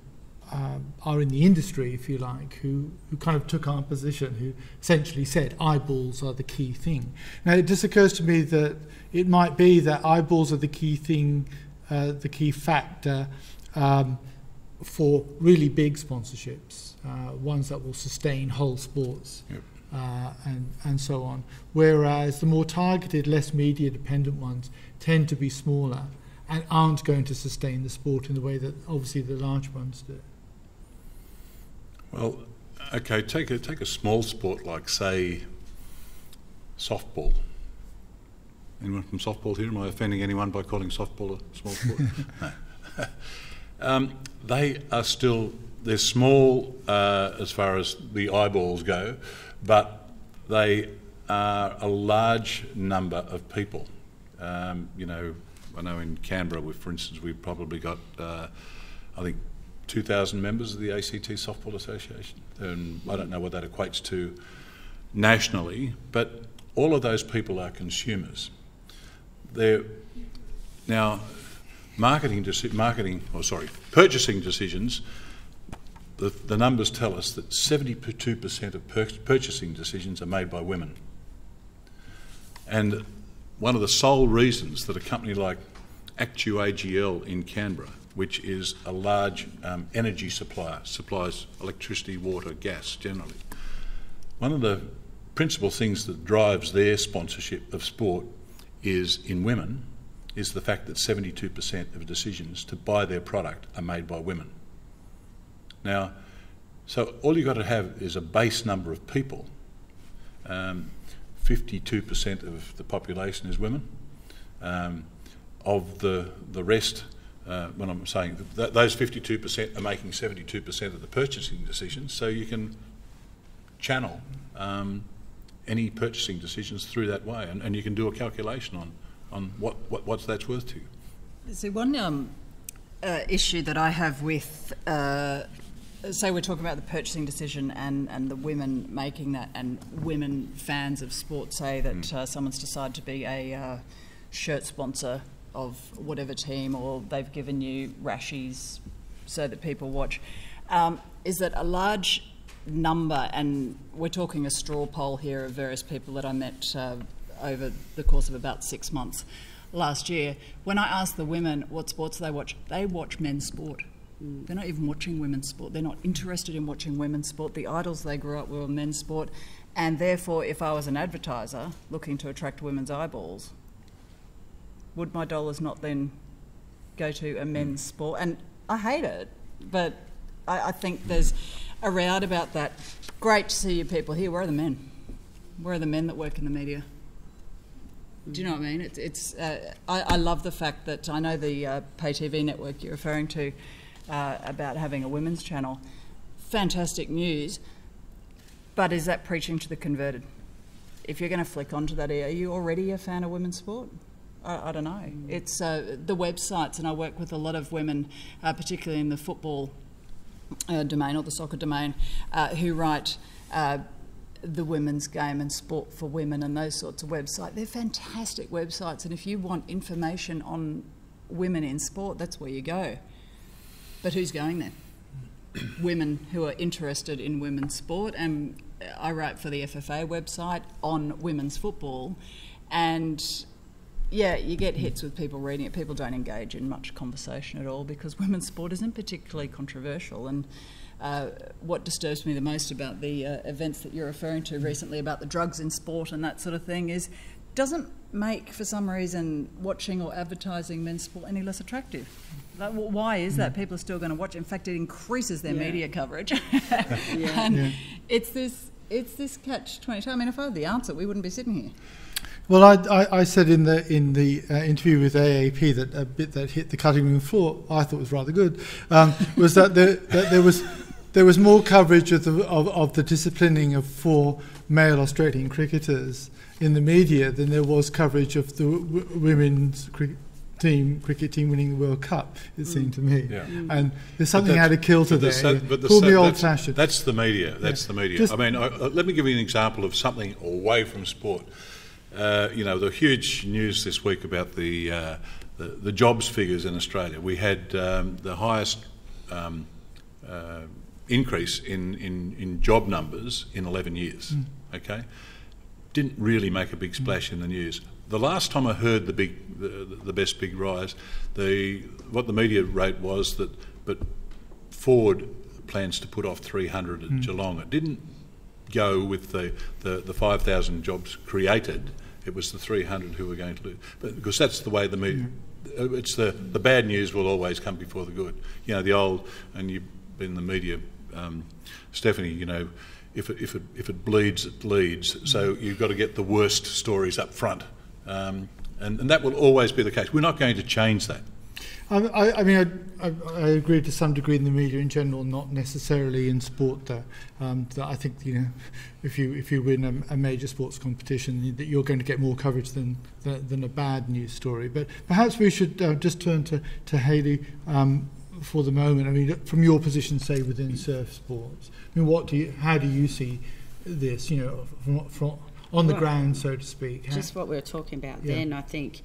are in the industry, if you like, who kind of took our position, who essentially said eyeballs are the key thing. Now, it just occurs to me that it might be that eyeballs are the key thing, the key factor for really big sponsorships, ones that will sustain whole sports. Yep. And so on. Whereas the more targeted, less media-dependent ones tend to be smaller and aren't going to sustain the sport in the way that obviously the large ones do. Well, okay, take a small sport like, say, softball. Anyone from softball here? Am I offending anyone by calling softball a small sport? No. They're small as far as the eyeballs go, but they are a large number of people. I know in Canberra, for instance, we've probably got, I think, 2,000 members of the ACT Softball Association. And I don't know what that equates to nationally, but all of those people are consumers. Purchasing decisions, the numbers tell us that 72% of purchasing decisions are made by women. And one of the sole reasons that a company like Actu-AGL in Canberra, which is a large energy supplier, supplies electricity, water, gas generally, one of the principal things that drives their sponsorship of sport is the fact that 72% of decisions to buy their product are made by women. Now, so all you've got to have is a base number of people. 52% of the population is women. Of the rest, when I'm saying that those 52% are making 72% of the purchasing decisions, so you can channel any purchasing decisions through that way, and you can do a calculation on what that's worth to you. So one issue that I have with, say we're talking about the purchasing decision and the women making that, and women fans of sport say that someone's decided to be a shirt sponsor of whatever team, or they've given you rashies so that people watch, is that a large number, and we're talking a straw poll here of various people that I met over the course of about 6 months last year. When I asked the women what sports they watch men's sport. They're not even watching women's sport. They're not interested in watching women's sport. The idols they grew up with were men's sport. And therefore, if I was an advertiser looking to attract women's eyeballs, would my dollars not then go to a men's sport? And I hate it, but I think there's a reality about that. Great to see you people here. Where are the men? Where are the men that work in the media? Do you know what I mean? I love the fact that I know the pay TV network you're referring to about having a women's channel. Fantastic news. But is that preaching to the converted? If you're going to flick onto that, are you already a fan of women's sport? I don't know. It's the websites, and I work with a lot of women, particularly in the football domain or the soccer domain, who write the women's game and sport for women and those sorts of websites. They're fantastic websites, and if you want information on women in sport, that's where you go. But who's going there? Women who are interested in women's sport, and I write for the FFA website on women's football, and yeah, you get hits with people reading it. People don't engage in much conversation at all because women's sport isn't particularly controversial. And what disturbs me the most about the events that you're referring to recently about the drugs in sport and that sort of thing is doesn't make, for some reason, watching or advertising men's sport any less attractive. Like, why is that? People are still going to watch. In fact, it increases their media coverage. And it's this catch-22. I mean, if I had the answer, we wouldn't be sitting here. Well, I said in the interview with AAP that a bit that hit the cutting room floor, I thought was rather good, was that there was more coverage of the disciplining of 4 male Australian cricketers in the media than there was coverage of the women's cricket team winning the World Cup, it seemed to me. Yeah. And there's something out of kilter there. Call me old-fashioned. That's the media. That's the media. I mean, let me give you an example of something away from sport. The huge news this week about the jobs figures in Australia. We had the highest increase in job numbers in 11 years. Okay, didn't really make a big splash in the news. The last time I heard the best big rise, what the media wrote was that Ford plans to put off 300 at Geelong. It didn't go with the 5,000 jobs created. It was the 300 who were going to lose. But because that's the way the media... It's the bad news will always come before the good. You know, the old... And you've been in the media, Stephanie, you know, if it bleeds, it leads. So you've got to get the worst stories up front. And that will always be the case. We're not going to change that. I mean, I agree to some degree in the media in general, not necessarily in sport. That I think, you know, if you win a major sports competition, that you're going to get more coverage than a bad news story. But perhaps we should just turn to Hayley for the moment. I mean, from your position, say within surf sports, I mean, how do you see this? You know, from on the ground, so to speak. Just what we were talking about then. I think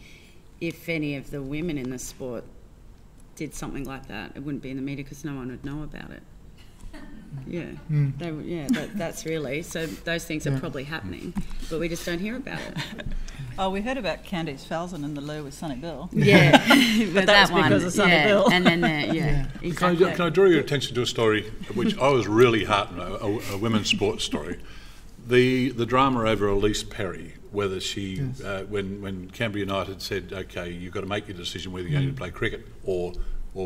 if any of the women in the sport did something like that, it wouldn't be in the media because no one would know about it. That's really, so those things are probably happening, but we just don't hear about it. Oh, we heard about Candice Falzon in the loo with Sonny Bill. Yeah, but that's because of Sonny Bill. And then exactly. Can I draw your attention to a story which I was really heartened, a women's sports story. The drama over Elise Perry, whether she, when Canberra United said, okay, you've got to make your decision whether you're going to play cricket or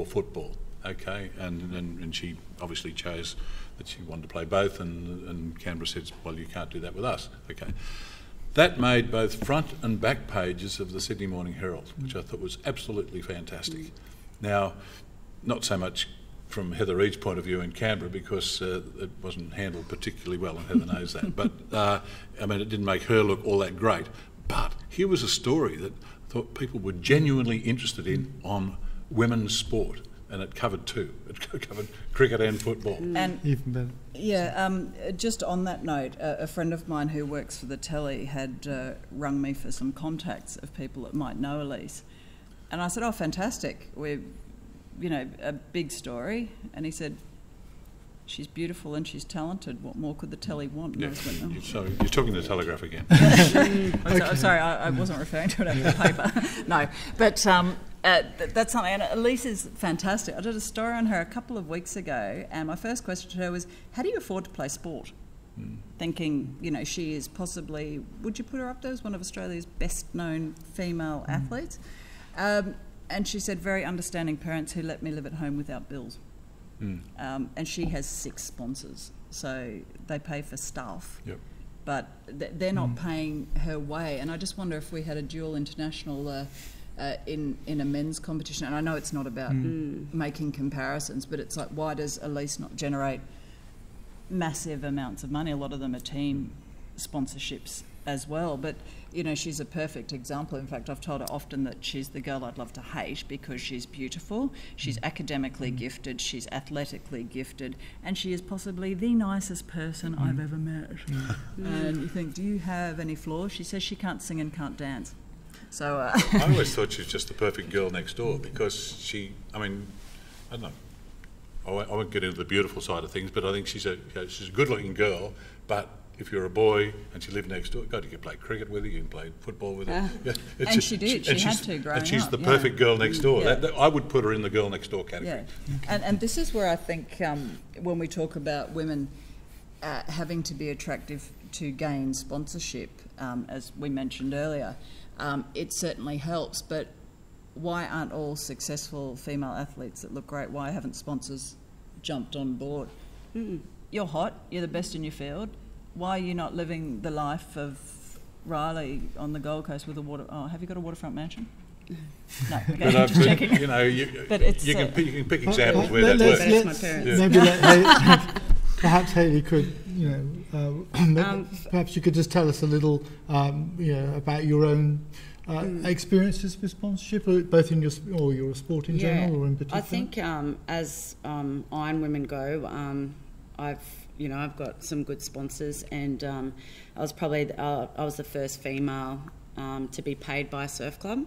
football, okay, and she obviously chose that she wanted to play both, and Canberra said, well, you can't do that with us, okay. That made both front and back pages of the Sydney Morning Herald, which I thought was absolutely fantastic. Now, not so much from Heather Reid's point of view in Canberra, because it wasn't handled particularly well, and Heather knows that. But, I mean, it didn't make her look all that great. But here was a story that I thought people were genuinely interested in on women's sport. and it covered two. It covered cricket and football. And Even better. yeah, just on that note, a friend of mine who works for the telly had rung me for some contacts of people that might know Elise. And I said, oh, fantastic. We're, a big story. And he said, she's beautiful and she's talented. What more could the telly want? Yeah. And I went, oh. So you're talking to the Telegraph again. I'm sorry, I wasn't referring to it over the paper. No, but that's something. And Elise is fantastic. I did a story on her a couple of weeks ago, and my first question to her was, how do you afford to play sport? Thinking, she is possibly, would you put her up there as one of Australia's best-known female athletes? And she said, very understanding parents who let me live at home without bills. And she has 6 sponsors, so they pay for stuff. Yep. But they're not paying her way. And I just wonder if we had a dual international in a men's competition. And I know it's not about making comparisons, but it's like, why does Elise not generate massive amounts of money? A lot of them are team sponsorships as well. But, she's a perfect example. In fact, I've told her often that she's the girl I'd love to hate because she's beautiful, she's academically gifted, she's athletically gifted, and she is possibly the nicest person I've ever met. And you think, do you have any flaws? She says she can't sing and can't dance. So I always thought she was just the perfect girl next door because I don't know, I won't get into the beautiful side of things, but I think she's a good-looking girl, but if you're a boy and she lived next door, you can play cricket with her, you can play football with her. Yeah, and she did. She had to growing up. And she's the perfect girl next door. Yeah. I would put her in the girl next door category. Yeah. And this is where I think when we talk about women having to be attractive to gain sponsorship, as we mentioned earlier, it certainly helps. But why aren't all successful female athletes that look great, why haven't sponsors jumped on board? You're hot, you're the best in your field. Why are you not living the life of Riley on the Gold Coast with a have you got a waterfront mansion? No, okay, But just checking. But you can pick examples where that works. My parents. Maybe perhaps Hayley could, perhaps you could just tell us a little, about your own experiences with sponsorship, both in your sport in general or in particular. I think as Iron Women go, I've got some good sponsors, and I was the first female to be paid by a surf club,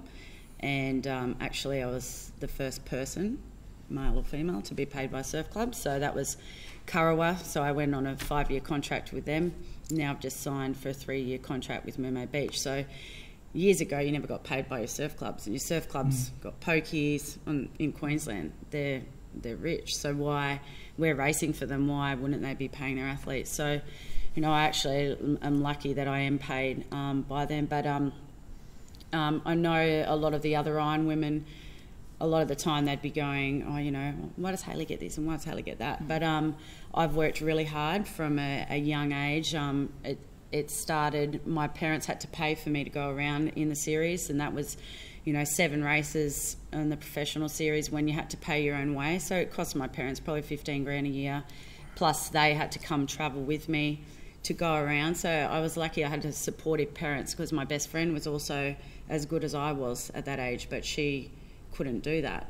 and actually I was the first person, male or female, to be paid by a surf club. So that was Kurrawa. So I went on a 5-year contract with them. Now I've just signed for a 3-year contract with Mermaid Beach. So years ago, you never got paid by your surf clubs, and your surf clubs got pokies in Queensland. They're rich, so why we're racing for them? Why wouldn't they be paying their athletes? So, I actually am lucky that I am paid by them. But I know a lot of the other Iron Women, a lot of the time they'd be going, why does Hayley get this and why does Hayley get that? But I've worked really hard from a young age. It started, my parents had to pay for me to go around in the series, and that was 7 races in the professional series when you had to pay your own way. So it cost my parents probably $15,000 a year. Plus they had to come travel with me to go around. So I was lucky I had supportive parents, because my best friend was also as good as I was at that age, but she couldn't do that.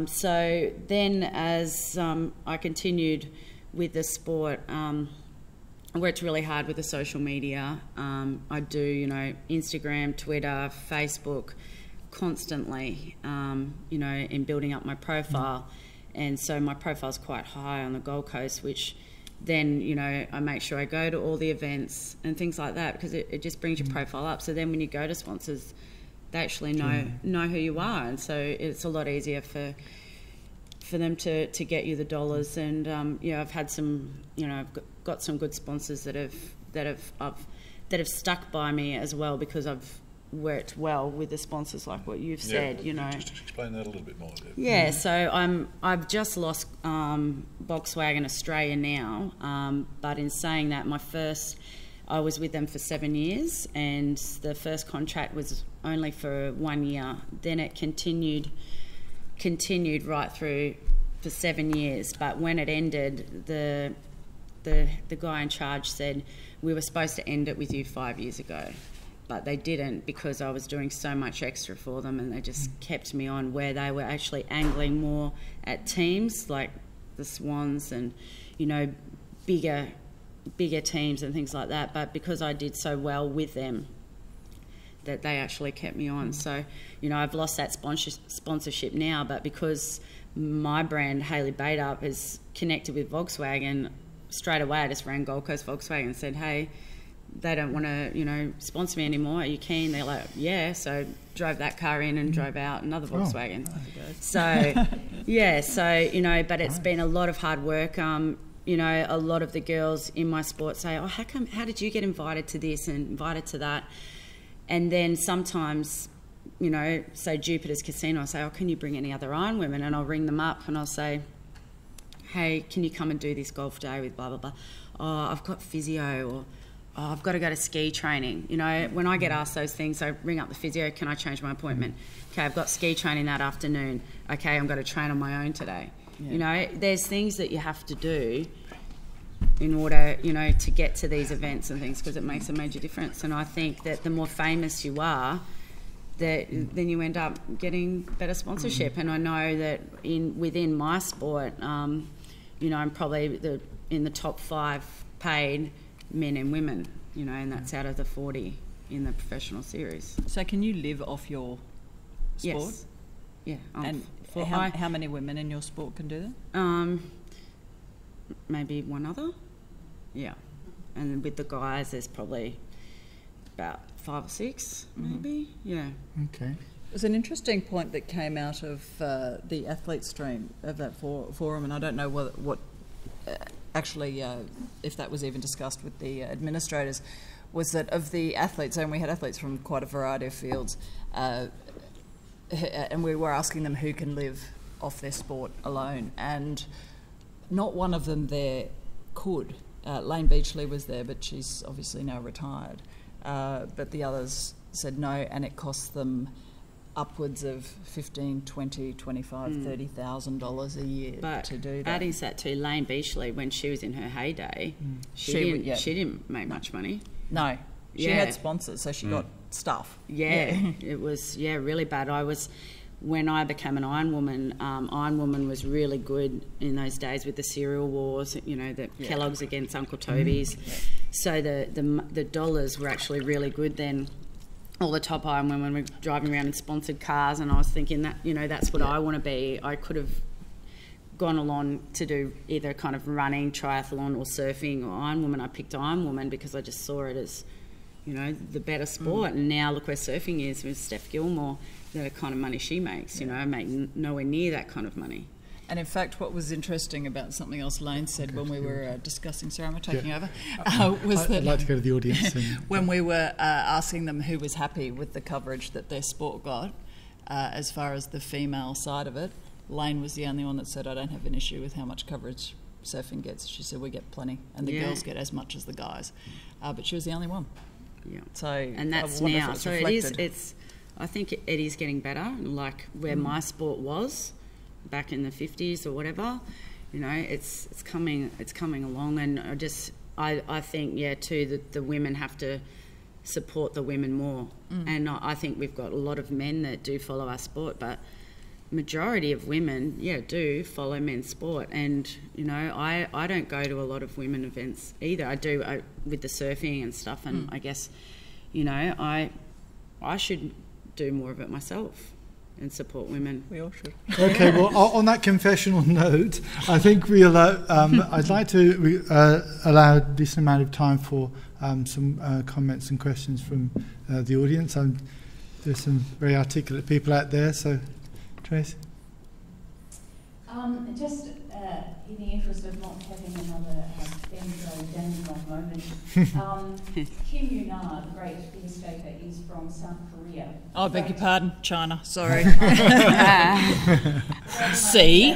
So then as I continued with the sport, I worked really hard with the social media. I do, Instagram, Twitter, Facebook, constantly, in building up my profile. And so my profile's quite high on the Gold Coast, which then, I make sure I go to all the events and things like that, because it just brings your profile up. So then when you go to sponsors, they actually know who you are. And so it's a lot easier for them to get you the dollars. And I've had some, I've got some good sponsors that have stuck by me as well, because I've worked well with the sponsors, like what you've said. Just explain that a little bit more. Yeah, so I've just lost Volkswagen Australia now, but in saying that, I was with them for 7 years, and the first contract was only for 1 year. Then it continued right through for 7 years. But when it ended, the guy in charge said, we were supposed to end it with you 5 years ago. but they didn't, because I was doing so much extra for them, and they just kept me on, where they were actually angling more at teams like the Swans and, you know, bigger teams and things like that. But because I did so well with them, that they actually kept me on. So, you know, I've lost that sponsorship now, but because my brand, Hayley Bader, is connected with Volkswagen, straight away I just rang Gold Coast Volkswagen and said, hey, they don't want to, you know, sponsor me anymore. Are you keen? They're like, yeah. So drove that car in and drove out another Volkswagen. So, yeah, so, you know, but it's been a lot of hard work. You know, a lot of the girls in my sport say, oh, how did you get invited to this and invited to that? And then sometimes, you know, say Jupiter's Casino, I say, oh, can you bring any other Iron Women? And I'll ring them up and I'll say, hey, can you come and do this golf day with blah, blah, blah? Oh, I've got physio, or oh, I've got to go to ski training. You know, when I get asked those things, I ring up the physio, can I change my appointment? Okay, I've got ski training that afternoon. Okay, I'm going to train on my own today. Yeah. You know, there's things that you have to do in order, you know, to get to these events and things, because it makes a major difference. And I think that the more famous you are, then you end up getting better sponsorship. And I know that within my sport, you know, I'm probably in the top 5 paid men and women, you know, and that's out of the 40 in the professional series. So can you live off your sport? Yes. Yeah. And how many women in your sport can do that? Maybe one other. Yeah. And with the guys, there's probably about 5 or 6, maybe. Yeah. Okay. There's an interesting point that came out of the athlete stream of that forum, and I don't know what actually, if that was even discussed with the administrators, was that of the athletes, and we had athletes from quite a variety of fields, and we were asking them who can live off their sport alone, and not one of them there could. Lane Beachley was there, but she's obviously now retired. But the others said no, and it cost them upwards of $15,000, $20,000, $25,000, $30,000 a year to do that. Adding that to Lane Beachley, when she was in her heyday, she didn't make much money. No, she had sponsors, so she got stuff. Yeah, it was really bad. When I became an Iron Woman was really good in those days with the cereal wars, you know, the Kellogg's against Uncle Toby's. So the dollars were actually really good then. All the top Iron Women were driving around in sponsored cars, and I was thinking that, you know, that's what I want to be. I could have gone along to do either kind of running, triathlon, or surfing, or Iron Woman. I picked Iron Woman because I just saw it as, you know, the better sport. And now look where surfing is with Steph Gilmore. The kind of money she makes, you know, I make nowhere near that kind of money. And in fact, what was interesting about something else Lane said when we were discussing, sorry, am I taking over? Was that I'd like to go to the audience. When we were asking them who was happy with the coverage that their sport got, as far as the female side of it, Lane was the only one that said, I don't have an issue with how much coverage surfing gets. She said, we get plenty, and the girls get as much as the guys. But she was the only one. Yeah. So, and that's now. So I think it is getting better, like where my sport was back in the 50s or whatever. You know, it's coming along, and I think too that the women have to support the women more. And I think we've got a lot of men that do follow our sport, but majority of women do follow men's sport. And you know, I don't go to a lot of women events either. I do with the surfing and stuff, and I guess, you know, I should do more of it myself and support women. We all should. Okay, well, on that confessional note, I think we'll. I'd like to allow a decent amount of time for some comments and questions from the audience. There's some very articulate people out there, so Tracy. Just in the interest of not having another Denmark moment, Kim Yunna, the great figure skater, is from South Korea. Oh, beg your pardon, China, sorry. See?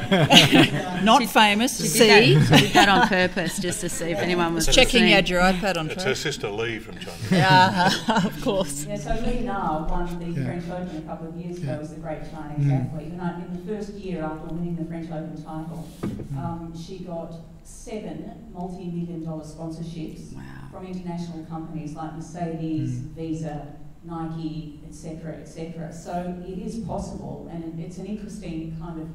Not famous, see? She did that on purpose, just to see if anyone was checking listening. you had your iPad on track. It's her sister Lee from China. Yeah, of course. Yeah, so Lee Na won the French Open a couple of years ago as the great Chinese athlete. And in the first year after winning the French Open title, She got 7 multi-million-dollar sponsorships from international companies like Mercedes, Visa, Nike, etc., etc. So it is possible, and it's an interesting kind of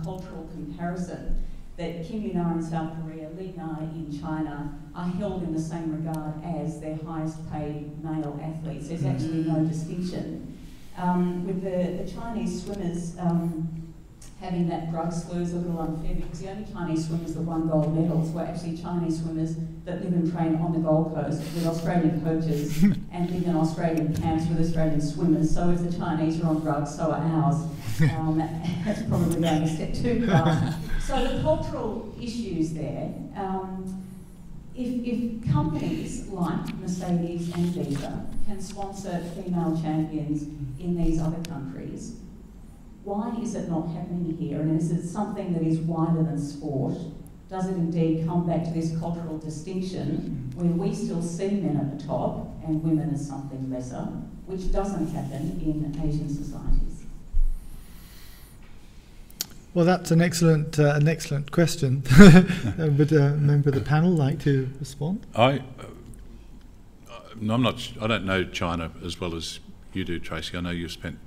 cultural comparison that Kim Yuna in South Korea, Li Na in China are held in the same regard as their highest paid male athletes. There's actually no distinction. With the Chinese swimmers having that drug slur is a little unfair, because the only Chinese swimmers that won gold medals were actually Chinese swimmers that live and train on the Gold Coast with Australian coaches and live in Australian camps with Australian swimmers. So if the Chinese are on drugs, so are ours. That's probably going a step too far. So the cultural issues there, if companies like Mercedes and Visa can sponsor female champions in these other countries, why is it not happening here? And is it something that is wider than sport? Does it indeed come back to this cultural distinction where we still see men at the top and women as something lesser, which doesn't happen in Asian societies? Well, that's an excellent question. Would a member of the panel like to respond? I don't know China as well as you do, Tracy. I know you've spent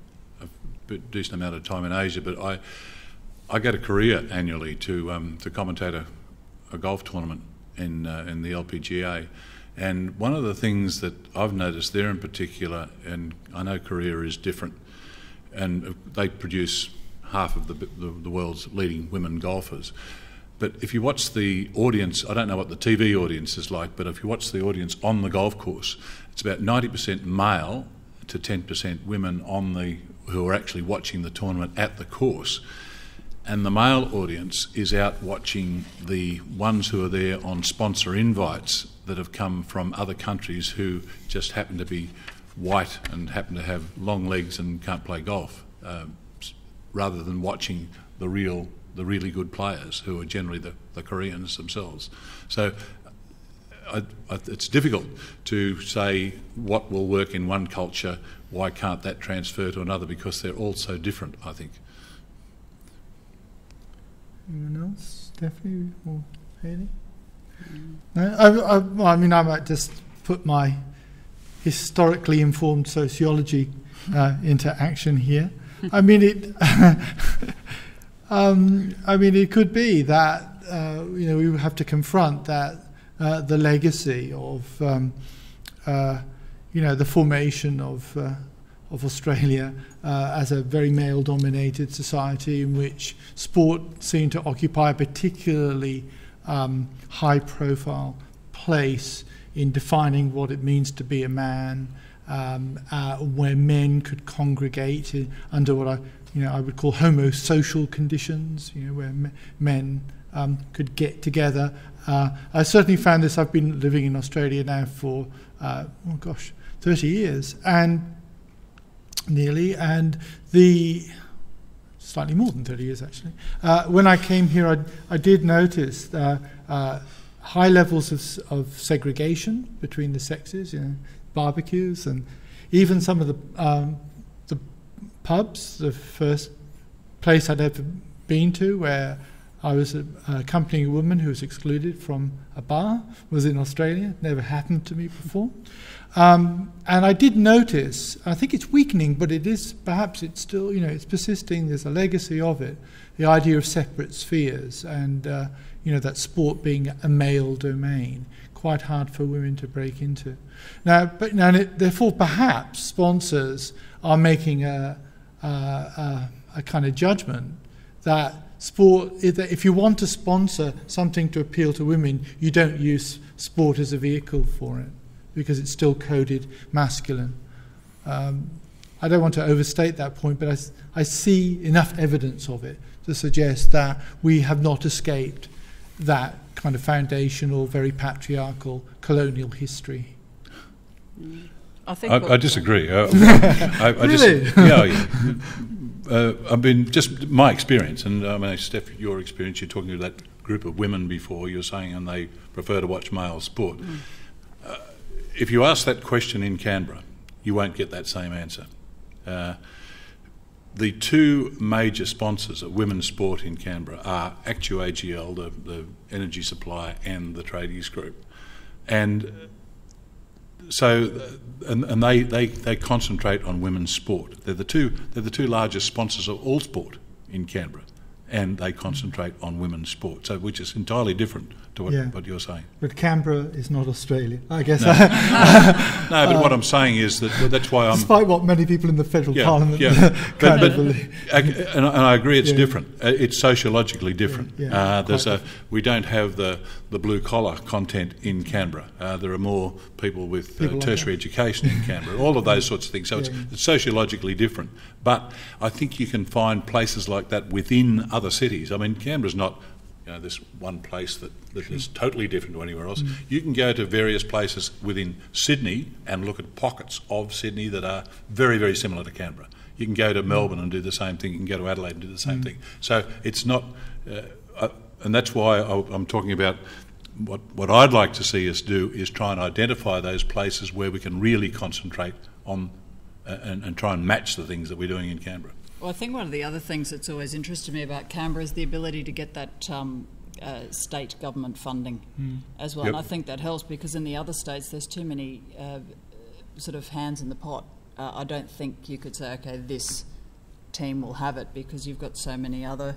a decent amount of time in Asia, but I go to Korea annually to commentate a golf tournament in the LPGA, and one of the things that I've noticed there in particular, and I know Korea is different, and they produce half of the world's leading women golfers. But if you watch the audience, I don't know what the TV audience is like, but if you watch the audience on the golf course, it's about 90% male to 10% women who are actually watching the tournament at the course. And the male audience is out watching the ones who are there on sponsor invites that have come from other countries who just happen to be white and happen to have long legs and can't play golf, rather than watching the really good players who are generally the Koreans themselves. So it's difficult to say what will work in one culture, why can't that transfer to another, because they're all so different, I think. Anyone else? Stephanie or Hayley? No? I might just put my historically informed sociology into action here. It could be that we would have to confront that the legacy of the formation of Australia as a very male-dominated society in which sport seemed to occupy a particularly high-profile place in defining what it means to be a man, where men could congregate under what I would call homosocial conditions, where men could get together. I certainly found this. I've been living in Australia now for 30 years and nearly, and slightly more than 30 years actually. When I came here, I did notice high levels of segregation between the sexes, barbecues, and even some of the pubs. The first place I'd ever been to where I was accompanying a woman who was excluded from a bar was in Australia. It never happened to me before. And I did notice, I think it's weakening, but it's still, it's persisting. There's a legacy of it, the idea of separate spheres, and that sport being a male domain, quite hard for women to break into. Therefore, perhaps sponsors are making a kind of judgment that sport, if you want to sponsor something to appeal to women, you don't use sport as a vehicle for it, because it's still coded masculine. I don't want to overstate that point, but I see enough evidence of it to suggest that we have not escaped that kind of foundational, very patriarchal colonial history. I disagree. Really? I've been just my experience, and Steph, your experience. You're talking to that group of women before. You're saying, and they prefer to watch male sport. If you ask that question in Canberra, you won't get that same answer. the two major sponsors of women's sport in Canberra are ActuAGL, the energy supplier, and the Tradies Group. And so, and they concentrate on women's sport. They're the two largest sponsors of all sport in Canberra, and they concentrate on women's sport. So, which is entirely different to what you're saying. But Canberra is not Australia, I guess. No, no, but what I'm saying is that's why I'm... Despite what many people in the federal parliament believe. And I agree it's different. It's sociologically different. Yeah, we don't have the blue-collar content in Canberra. There are more people with tertiary education in Canberra, all of those sorts of things. So it's sociologically different. But I think you can find places like that within other cities. I mean, Canberra's not... this one place that is totally different to anywhere else. You can go to various places within Sydney and look at pockets of Sydney that are very, very similar to Canberra. You can go to Melbourne and do the same thing. You can go to Adelaide and do the same thing. So it's not... and that's why I'm talking about what I'd like to see us do is try and identify those places where we can really concentrate on and try and match the things that we're doing in Canberra. Well, I think one of the other things that's always interested me about Canberra is the ability to get that state government funding as well. Yep. And I think that helps because in the other states there's too many sort of hands in the pot. I don't think you could say, okay, this team will have it because you've got so many other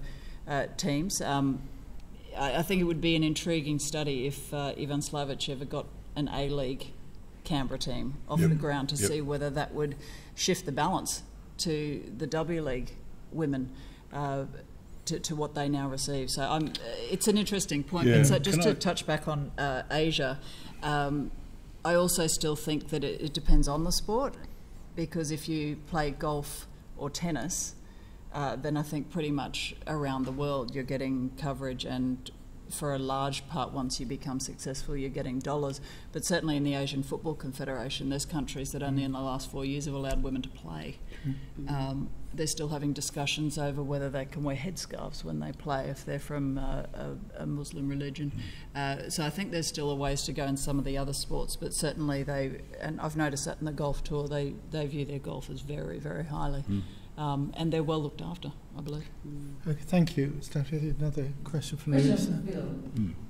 teams. I think it would be an intriguing study if Ivan Slavic ever got an A-League Canberra team off the ground to see whether that would shift the balance to the W League women to what they now receive. So it's an interesting point. And so just to touch back on Asia, I also still think that it depends on the sport, because if you play golf or tennis, then I think pretty much around the world you're getting coverage, and for a large part, once you become successful, you're getting dollars. But certainly in the Asian Football Confederation, there's countries that only in the last 4 years have allowed women to play. They're still having discussions over whether they can wear headscarves when they play if they're from a Muslim religion. So I think there's still a ways to go in some of the other sports, but certainly and I've noticed that in the golf tour, they view their golfers very, very highly. And they're well looked after, I believe. Okay, thank you. Another question from Bill.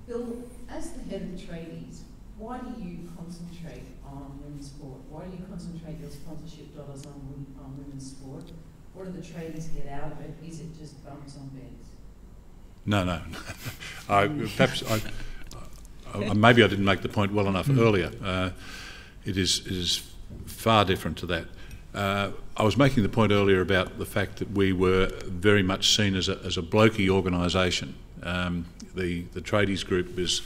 Bill, as the head of the tradies, why do you concentrate on women's sport? Why do you concentrate your sponsorship dollars on women's sport? What do the tradies get out of it? Is it just bumps on beds? No. Maybe I didn't make the point well enough earlier. It is far different to that. I was making the point earlier about the fact that we were very much seen as a blokey organisation. The tradies group is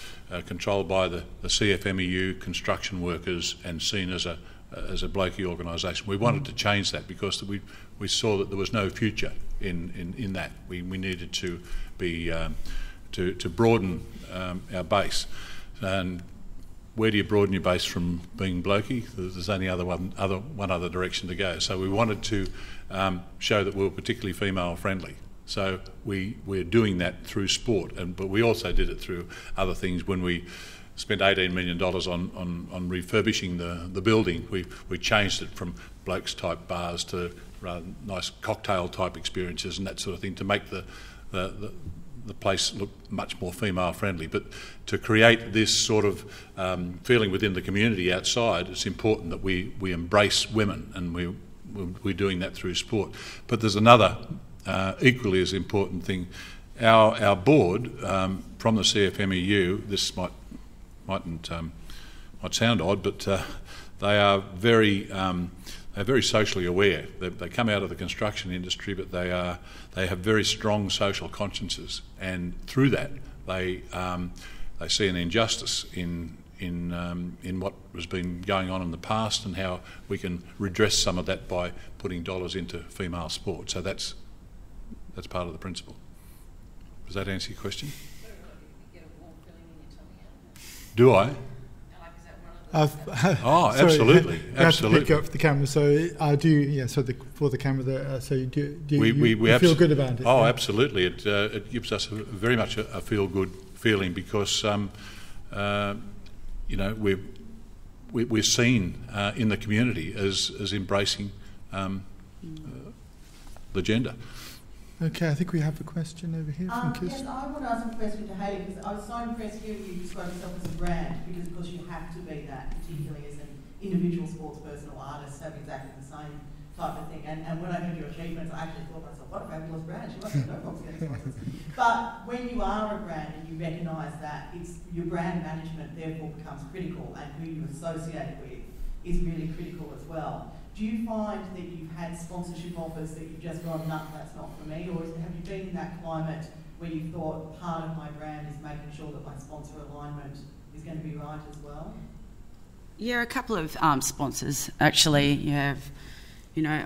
controlled by the CFMEU, construction workers, and seen as a blokey organisation. We wanted to change that because we saw that there was no future in that. We needed to be to broaden our base. And where do you broaden your base from being blokey? There's only one other direction to go. So we wanted to show that we were particularly female friendly. So we're doing that through sport, but we also did it through other things. When we spent $18 million on refurbishing the building, we changed it from blokes type bars to rather nice cocktail type experiences and that sort of thing to make the place look much more female friendly. But to create this sort of feeling within the community outside, it's important that we embrace women, and we're doing that through sport. But there's another equally as important thing. Our board from the CFMEU, this might sound odd, but they are very socially aware. They come out of the construction industry, but they have very strong social consciences, and through that they see an injustice in what has been going on in the past, and how we can redress some of that by putting dollars into female sport. So that's part of the principle. Does that answer your question? Do I? Absolutely. You have to pick up the camera, so I do. Yeah, so for the camera there, so you feel good about it. Oh, absolutely. It gives us very much a feel-good feeling because we're seen in the community as embracing the gender. Okay, I think we have a question over here from Kirsten. Yes, I want to ask a question to Hayley, because I was so impressed hearing you describe yourself as a brand, because of course you have to be that, particularly as an individual sports person or artist, have exactly the same type of thing. And when I heard your achievements, I actually thought to myself, what a fabulous brand, she must have no problems getting sponsors. But when you are a brand and you recognise that, it's your brand management therefore becomes critical, and who you associate with is really critical as well. Do you find that you've had sponsorship offers that you've just gone, no, that's not for me? Or have you been in that climate where you've thought, part of my brand is making sure that my sponsor alignment is going to be right as well? Yeah, a couple of sponsors actually. You have,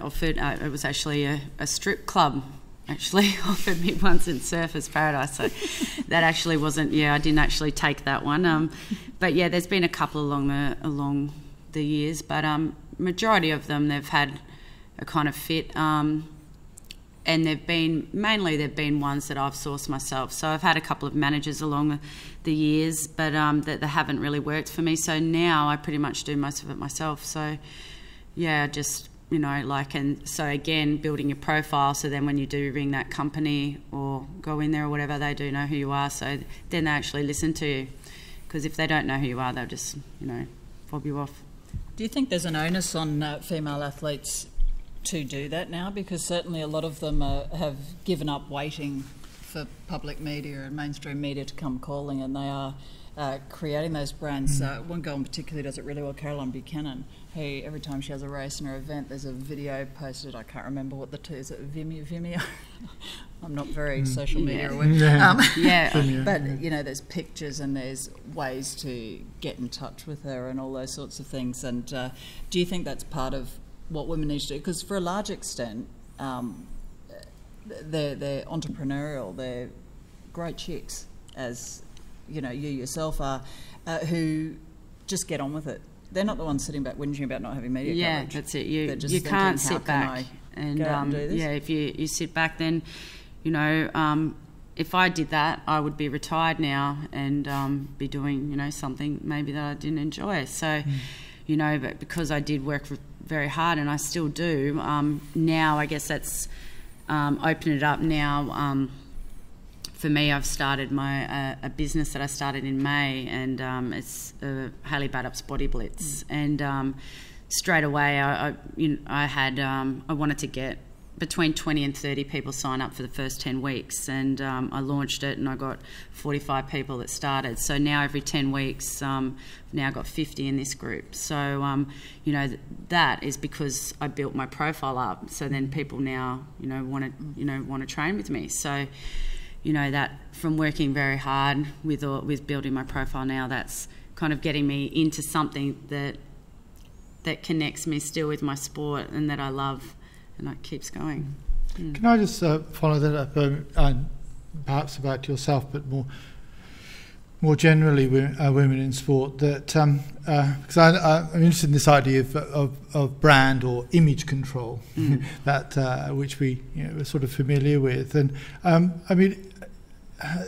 offered, it was actually a strip club actually offered me once in Surfers Paradise, so that actually wasn't, I didn't actually take that one. But yeah, there's been a couple along the years, but majority of them they've had a kind of fit, and they've been ones that I've sourced myself. So I've had a couple of managers along the years, but that they haven't really worked for me. So now I pretty much do most of it myself. So yeah, just and so again, building your profile, so then when you do ring that company or go in there or whatever, they do know who you are, so then they actually listen to you, because if they don't know who you are, they'll just fob you off. Do you think there's an onus on female athletes to do that now? Because certainly a lot of them have given up waiting for public media and mainstream media to come calling, and they are creating those brands. One girl in particular does it really well, Caroline Buchanan, who every time she has a race in her event, there's a video posted. I can't remember what the two is. It Vimeo? I'm not very social media aware. But there's pictures and there's ways to get in touch with her and all those sorts of things. And do you think that's part of what women need to do? Because for a large extent, they're entrepreneurial. They're great chicks, as you yourself are, who just get on with it. They're not the ones sitting back whinging about not having media coverage. Yeah, that's it. You can't sit back. And if you sit back, then if I did that, I would be retired now and be doing something maybe that I didn't enjoy. So but because I did work very hard, and I still do, now I guess that's opened it up now. For me, I've started a business that I started in May, and it's Hayley Badup's Body Blitz. And straight away, I wanted to get between 20 and 30 people sign up for the first 10 weeks, and I launched it, and I got 45 people that started. So now every 10 weeks, now got 50 in this group. So that is because I built my profile up. So then people now want to train with me. So that from working very hard with building my profile now, that's kind of getting me into something that connects me still with my sport and that I love, and it keeps going. Can I just follow that up, and perhaps about yourself, but more generally women in sport, that because I'm interested in this idea of brand or image control, that which we're sort of familiar with, and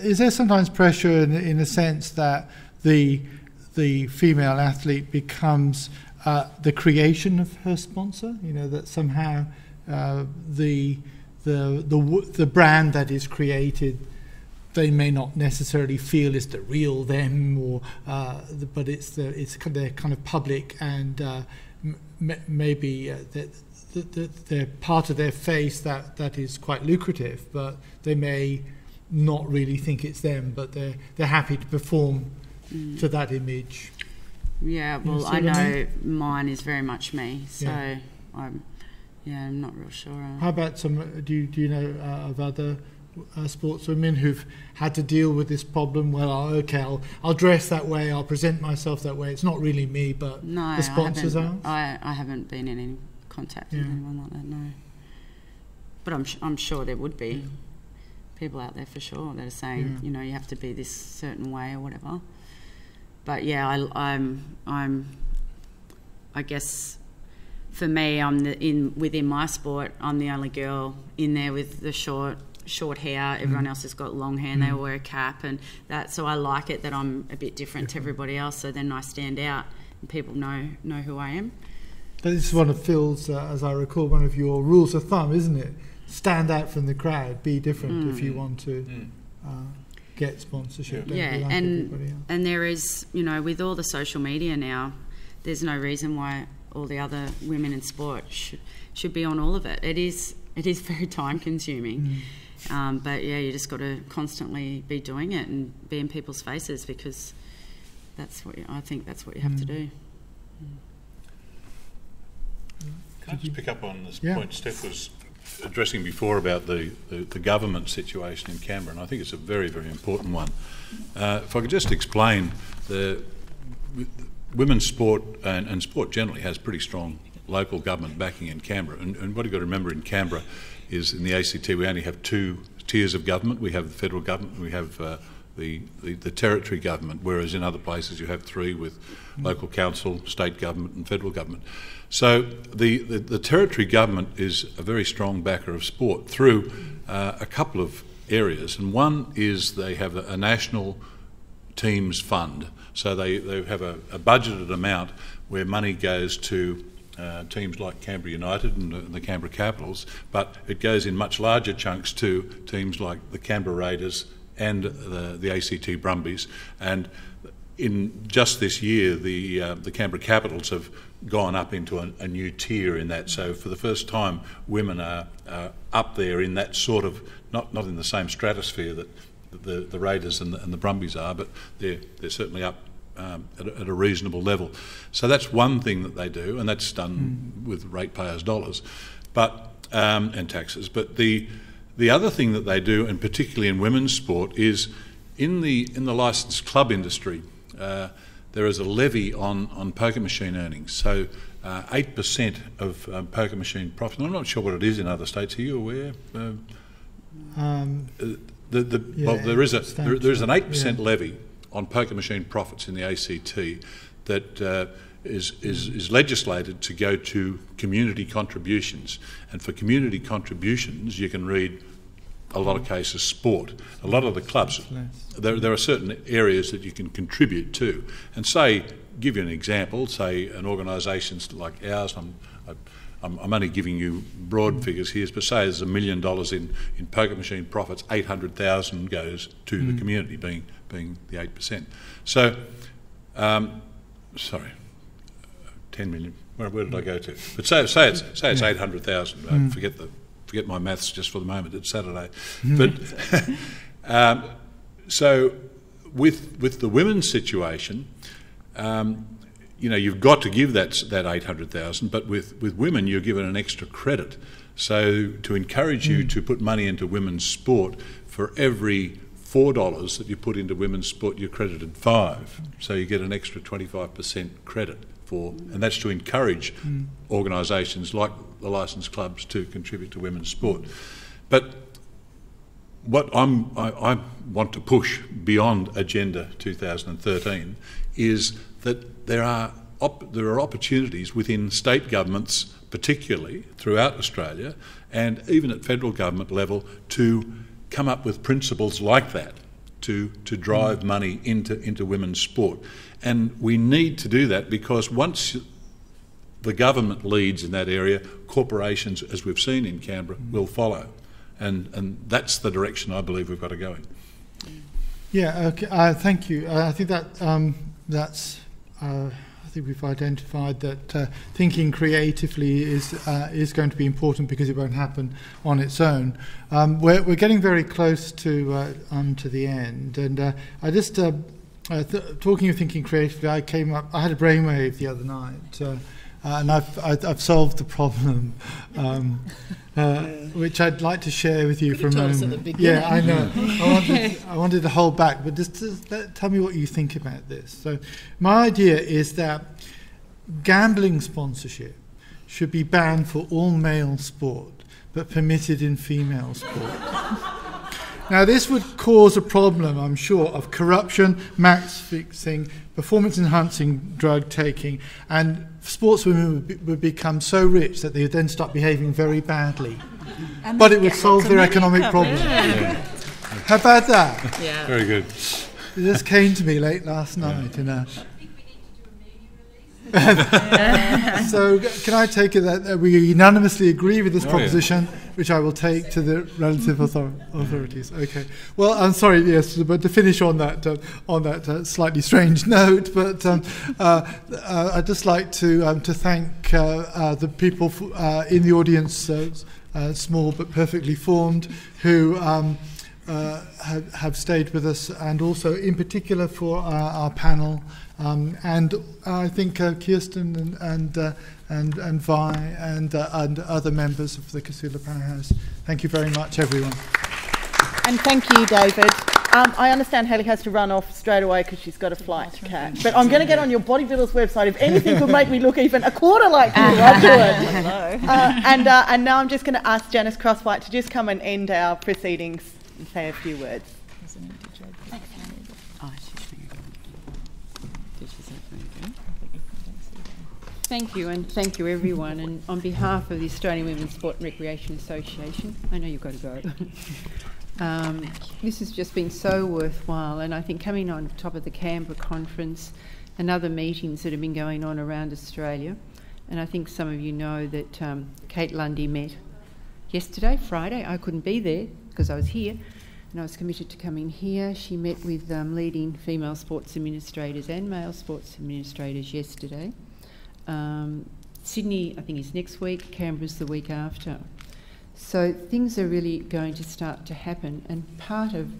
is there sometimes pressure in the sense that the female athlete becomes the creation of her sponsor? That somehow the brand that is created, they may not necessarily feel is the real them, or but it's their kind of public, and maybe they're part of their face that is quite lucrative, but they may not really think it's them, but they're happy to perform to that image. Yeah, well, I know mine is very much me, so I'm not real sure. How about do you know of other sportswomen who've had to deal with this problem? Well, I'll dress that way, I'll present myself that way. It's not really me, but the sponsors are. I haven't been in any contact with anyone like that. No, but I'm sure there would be people out there for sure that are saying you have to be this certain way or whatever. But yeah, I guess for me, within my sport, I'm the only girl in there with the short hair. Everyone else has got long hair, and they all wear a cap, and that. So I like it that I'm a bit different to everybody else. So then I stand out, and people know who I am. But this is one of Phil's, as I recall, one of your rules of thumb, isn't it? stand out from the crowd, be different if you want to get sponsorship. Yeah, and there is, you know, with all the social media now, there's no reason why all the other women in sport should be on all of it. It is very time consuming, but yeah, you just got to constantly be doing it and be in people's faces, because I think that's what you have to do. Can I just pick up on this point Steph was addressing before about the government situation in Canberra, and I think it's a very, very important one. If I could just explain, the women's sport and sport generally has pretty strong local government backing in Canberra, and what you've got to remember in Canberra is in the ACT we only have two tiers of government. We have the federal government, we have the territory government, whereas in other places you have three with local council, state government and federal government. So the territory government is a very strong backer of sport through a couple of areas, and one is they have a national teams fund. So they have a budgeted amount where money goes to teams like Canberra United and the Canberra Capitals, but it goes in much larger chunks to teams like the Canberra Raiders and the ACT Brumbies. And in just this year, the Canberra Capitals have gone up into a new tier in that. So for the first time, women are up there in that sort of, not in the same stratosphere that the Raiders and the Brumbies are, but they're certainly up at a reasonable level. So that's one thing that they do, and that's done with ratepayers' dollars, and taxes. But the other thing that they do, and particularly in women's sport, is in the licensed club industry, there is a levy on poker machine earnings. So 8% of poker machine profits. I'm not sure what it is in other states. Are you aware? Well, there is an 8% levy on poker machine profits in the ACT that is legislated to go to community contributions. And for community contributions, you can read a lot of cases sport. A lot of the clubs, there are certain areas that you can contribute to. And give you an example, say an organisation like ours, I'm only giving you broad figures here, but say there's $1 million in poker machine profits, 800,000 goes to the community, being the 8%. So, 10 million. Where did I go to? But say it's 800,000. Forget my maths just for the moment. It's Saturday, but so with the women's situation. You've got to give that 800,000, but with women you're given an extra credit. So to encourage you to put money into women's sport, for every $4 that you put into women's sport, you're credited $5. So you get an extra 25% credit and that's to encourage organisations like the licensed clubs to contribute to women's sport. But what I want to push beyond Agenda 2013 is that there are opportunities within state governments, particularly throughout Australia, and even at federal government level, to come up with principles like that to drive money into women's sport. And we need to do that because once the government leads in that area, corporations, as we've seen in Canberra, will follow. And that's the direction I believe we've got to go in. Yeah, okay, thank you. I think that's. I think we've identified that thinking creatively is going to be important because it won't happen on its own. We're getting very close to the end, and I just talking of thinking creatively. I had a brainwave the other night. And I've solved the problem, which I'd like to share with you for a moment. Yeah, I know. I wanted to hold back, but just tell me what you think about this. So, my idea is that gambling sponsorship should be banned for all male sport, but permitted in female sport. Now, this would cause a problem, I'm sure, of corruption, match fixing, performance-enhancing drug taking, and sportswomen would become so rich that they would then start behaving very badly. But it would solve their economic problem. Yeah. How about that? Yeah. Very good. It just came to me late last night. So can I take it that we unanimously agree with this proposition, which I will take to the relative authorities? Okay. Well, I'm sorry, yes, but to finish on that slightly strange note, but I'd just like to thank the people in the audience, small but perfectly formed, who have stayed with us, and also in particular for our panel. And I think Kirsten and Vi and other members of the Casula Panel House. Thank you very much, everyone. And thank you, David. I understand Haley has to run off straight away because she's got a flight to catch. But I'm going to get on your bodybuilders website. If anything could make me look even a quarter like you, I'll do it. And now I'm just going to ask Janice Crosswhite to just come and end our proceedings and say a few words. Thank you, and thank you everyone. And on behalf of the Australian Women's Sport and Recreation Association, I know you've got to go. This has just been so worthwhile, and I think coming on top of the Canberra conference and other meetings that have been going on around Australia, and I think some of you know that Kate Lundy met yesterday, Friday. I couldn't be there because I was here, and I was committed to coming here. She met with leading female sports administrators and male sports administrators yesterday. Sydney, I think, is next week. Canberra's the week after. So things are really going to start to happen, and part of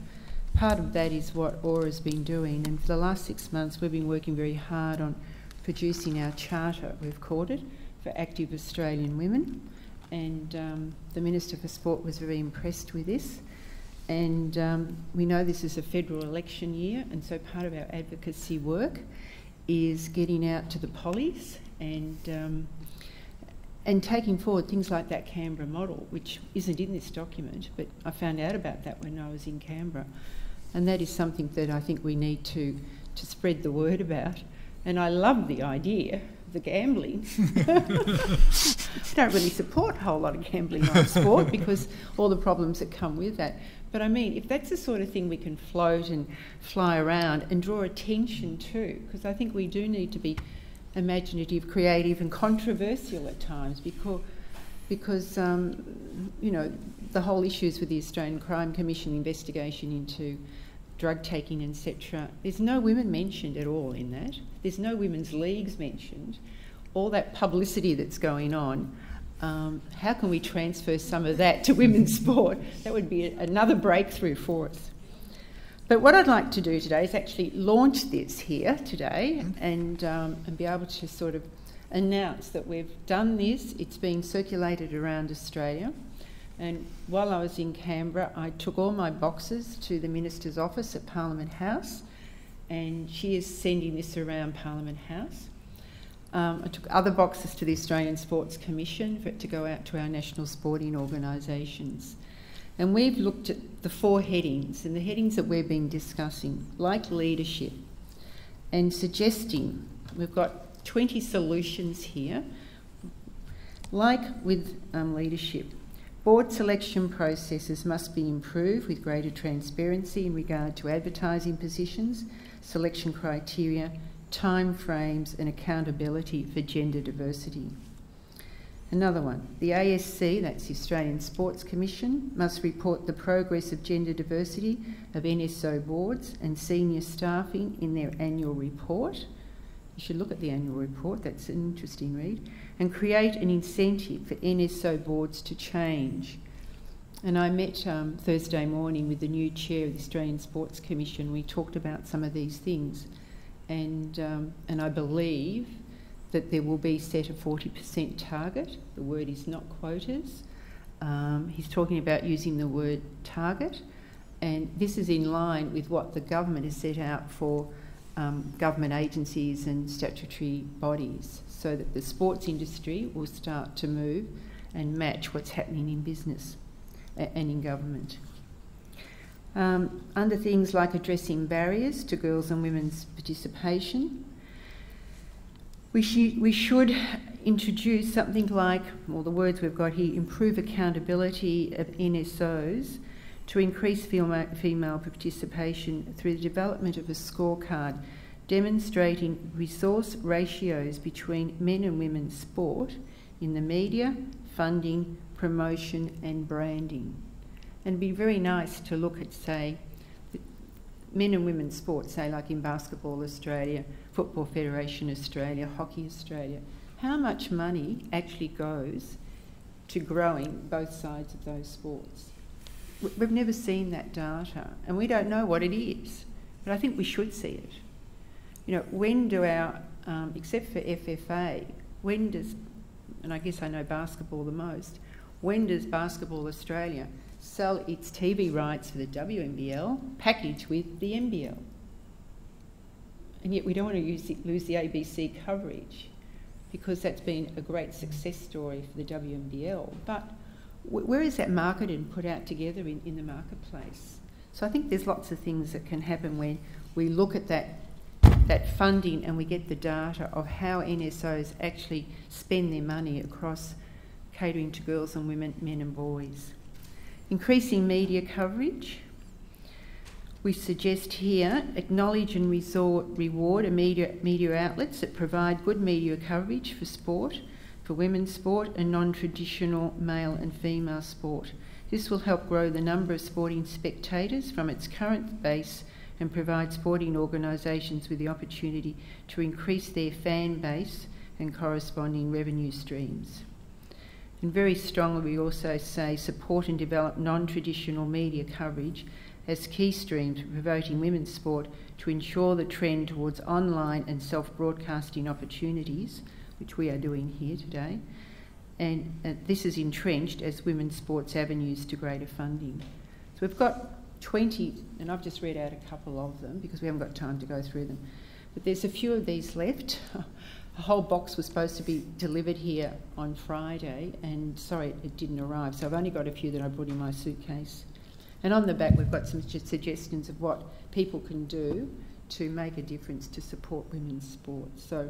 that is what Aura's been doing. And for the last 6 months, we've been working very hard on producing our charter, we've called it, for active Australian women. And the Minister for Sport was very impressed with this. And we know this is a federal election year, and so part of our advocacy work is getting out to the pollies and taking forward things like that Canberra model, which isn't in this document, but I found out about that when I was in Canberra. And that is something that I think we need to spread the word about. And I love the idea of the gambling. I don't really support a whole lot of gambling on sport because all the problems that come with that. But I mean, if that's the sort of thing we can float and fly around and draw attention to, because I think we do need to be imaginative, creative and controversial at times because you know, the whole issues with the Australian Crime Commission investigation into drug taking, etc. There's no women mentioned at all in that. There's no women's leagues mentioned. All that publicity that's going on, how can we transfer some of that to women's sport? That would be another breakthrough for us. But what I'd like to do today is actually launch this here today and be able to sort of announce that we've done this. It's being circulated around Australia. And while I was in Canberra, I took all my boxes to the Minister's office at Parliament House, and she is sending this around Parliament House. I took other boxes to the Australian Sports Commission for it to go out to our national sporting organisations. And we've looked at the 4 headings, and the headings that we've been discussing, like leadership, and suggesting, we've got 20 solutions here, like with leadership. Board selection processes must be improved with greater transparency in regard to advertising positions, selection criteria, time frames and accountability for gender diversity. Another one, the ASC, that's the Australian Sports Commission, must report the progress of gender diversity of NSO boards and senior staffing in their annual report. You should look at the annual report, that's an interesting read, and create an incentive for NSO boards to change. And I met Thursday morning with the new chair of the Australian Sports Commission. We talked about some of these things, and I believe that there will be set a 40% target. The word is not quotas. He's talking about using the word target, and this is in line with what the government has set out for government agencies and statutory bodies, so that the sports industry will start to move and match what's happening in business and in government. Under things like addressing barriers to girls' and women's participation, we should introduce something like, well, the words we've got here, improve accountability of NSOs to increase female participation through the development of a scorecard demonstrating resource ratios between men and women's sport in the media, funding, promotion and branding. And it'd be very nice to look at, say, men and women's sport, say like in Basketball Australia, Football Federation Australia, Hockey Australia, how much money actually goes to growing both sides of those sports. We've never seen that data and we don't know what it is, but I think we should see it. You know, when do our, except for FFA, when does, and I guess I know basketball the most, when does Basketball Australia sell its TV rights for the WNBL packaged with the NBL? And yet we don't want to lose the ABC coverage because that's been a great success story for the WNBL. But where is that marketed and put out together in the marketplace? So I think there's lots of things that can happen when we look at that funding and we get the data of how NSOs actually spend their money across catering to girls and women, men and boys. Increasing media coverage. We suggest here acknowledge and reward media outlets that provide good media coverage for sport, for women's sport and non-traditional male and female sport. This will help grow the number of sporting spectators from its current base and provide sporting organisations with the opportunity to increase their fan base and corresponding revenue streams. And very strongly we also say support and develop non-traditional media coverage as key streams for promoting women's sport to ensure the trend towards online and self-broadcasting opportunities, which we are doing here today, and this is entrenched as women's sports avenues to greater funding. So we've got 20, and I've just read out a couple of them because we haven't got time to go through them, but there's a few of these left. A whole box was supposed to be delivered here on Friday, and sorry, it didn't arrive, so I've only got a few that I brought in my suitcase. And on the back we've got some suggestions of what people can do to make a difference to support women's sport. So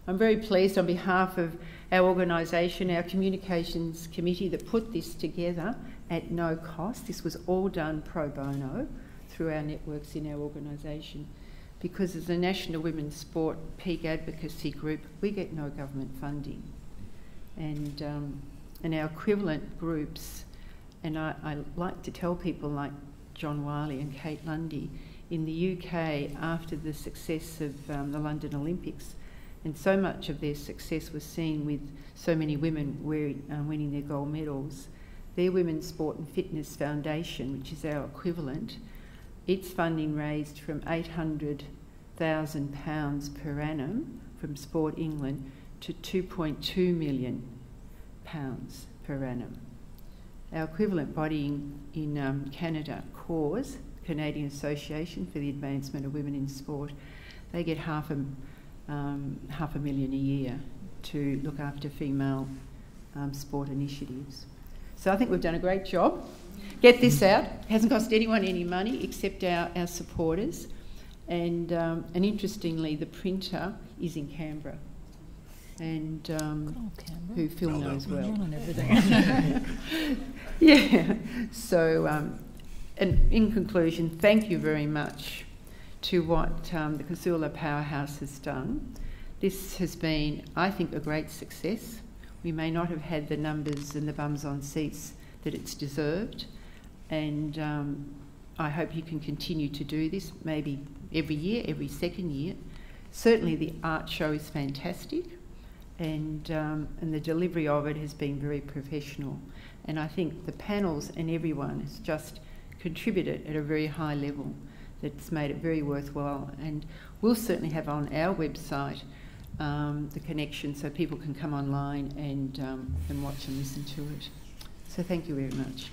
I'm very pleased on behalf of our organisation, our communications committee that put this together at no cost. This was all done pro bono through our networks in our organisation, because as a National Women's Sport Peak Advocacy Group, we get no government funding. And our equivalent groups, and I like to tell people like John Wiley and Kate Lundy, in the UK, after the success of the London Olympics, and so much of their success was seen with so many women winning their gold medals, their Women's Sport and Fitness Foundation, which is our equivalent, its funding raised from £800,000 per annum from Sport England to £2.2 million per annum. Our equivalent body in Canada, CAUSE, Canadian Association for the Advancement of Women in Sport, they get $500,000 a year to look after female sport initiatives. So I think we've done a great job. Get this out. It hasn't cost anyone any money except our supporters. And interestingly, the printer is in Canberra. And who Phil knows well. Yeah. So, and in conclusion, thank you very much to what the Casula Powerhouse has done. This has been, I think, a great success. We may not have had the numbers and the bums on seats that it's deserved, and I hope you can continue to do this, maybe every year, every second year. Certainly the art show is fantastic, and the delivery of it has been very professional. And I think the panels and everyone has just contributed at a very high level that's made it very worthwhile. And we'll certainly have on our website the connection so people can come online and watch and listen to it. So thank you very much.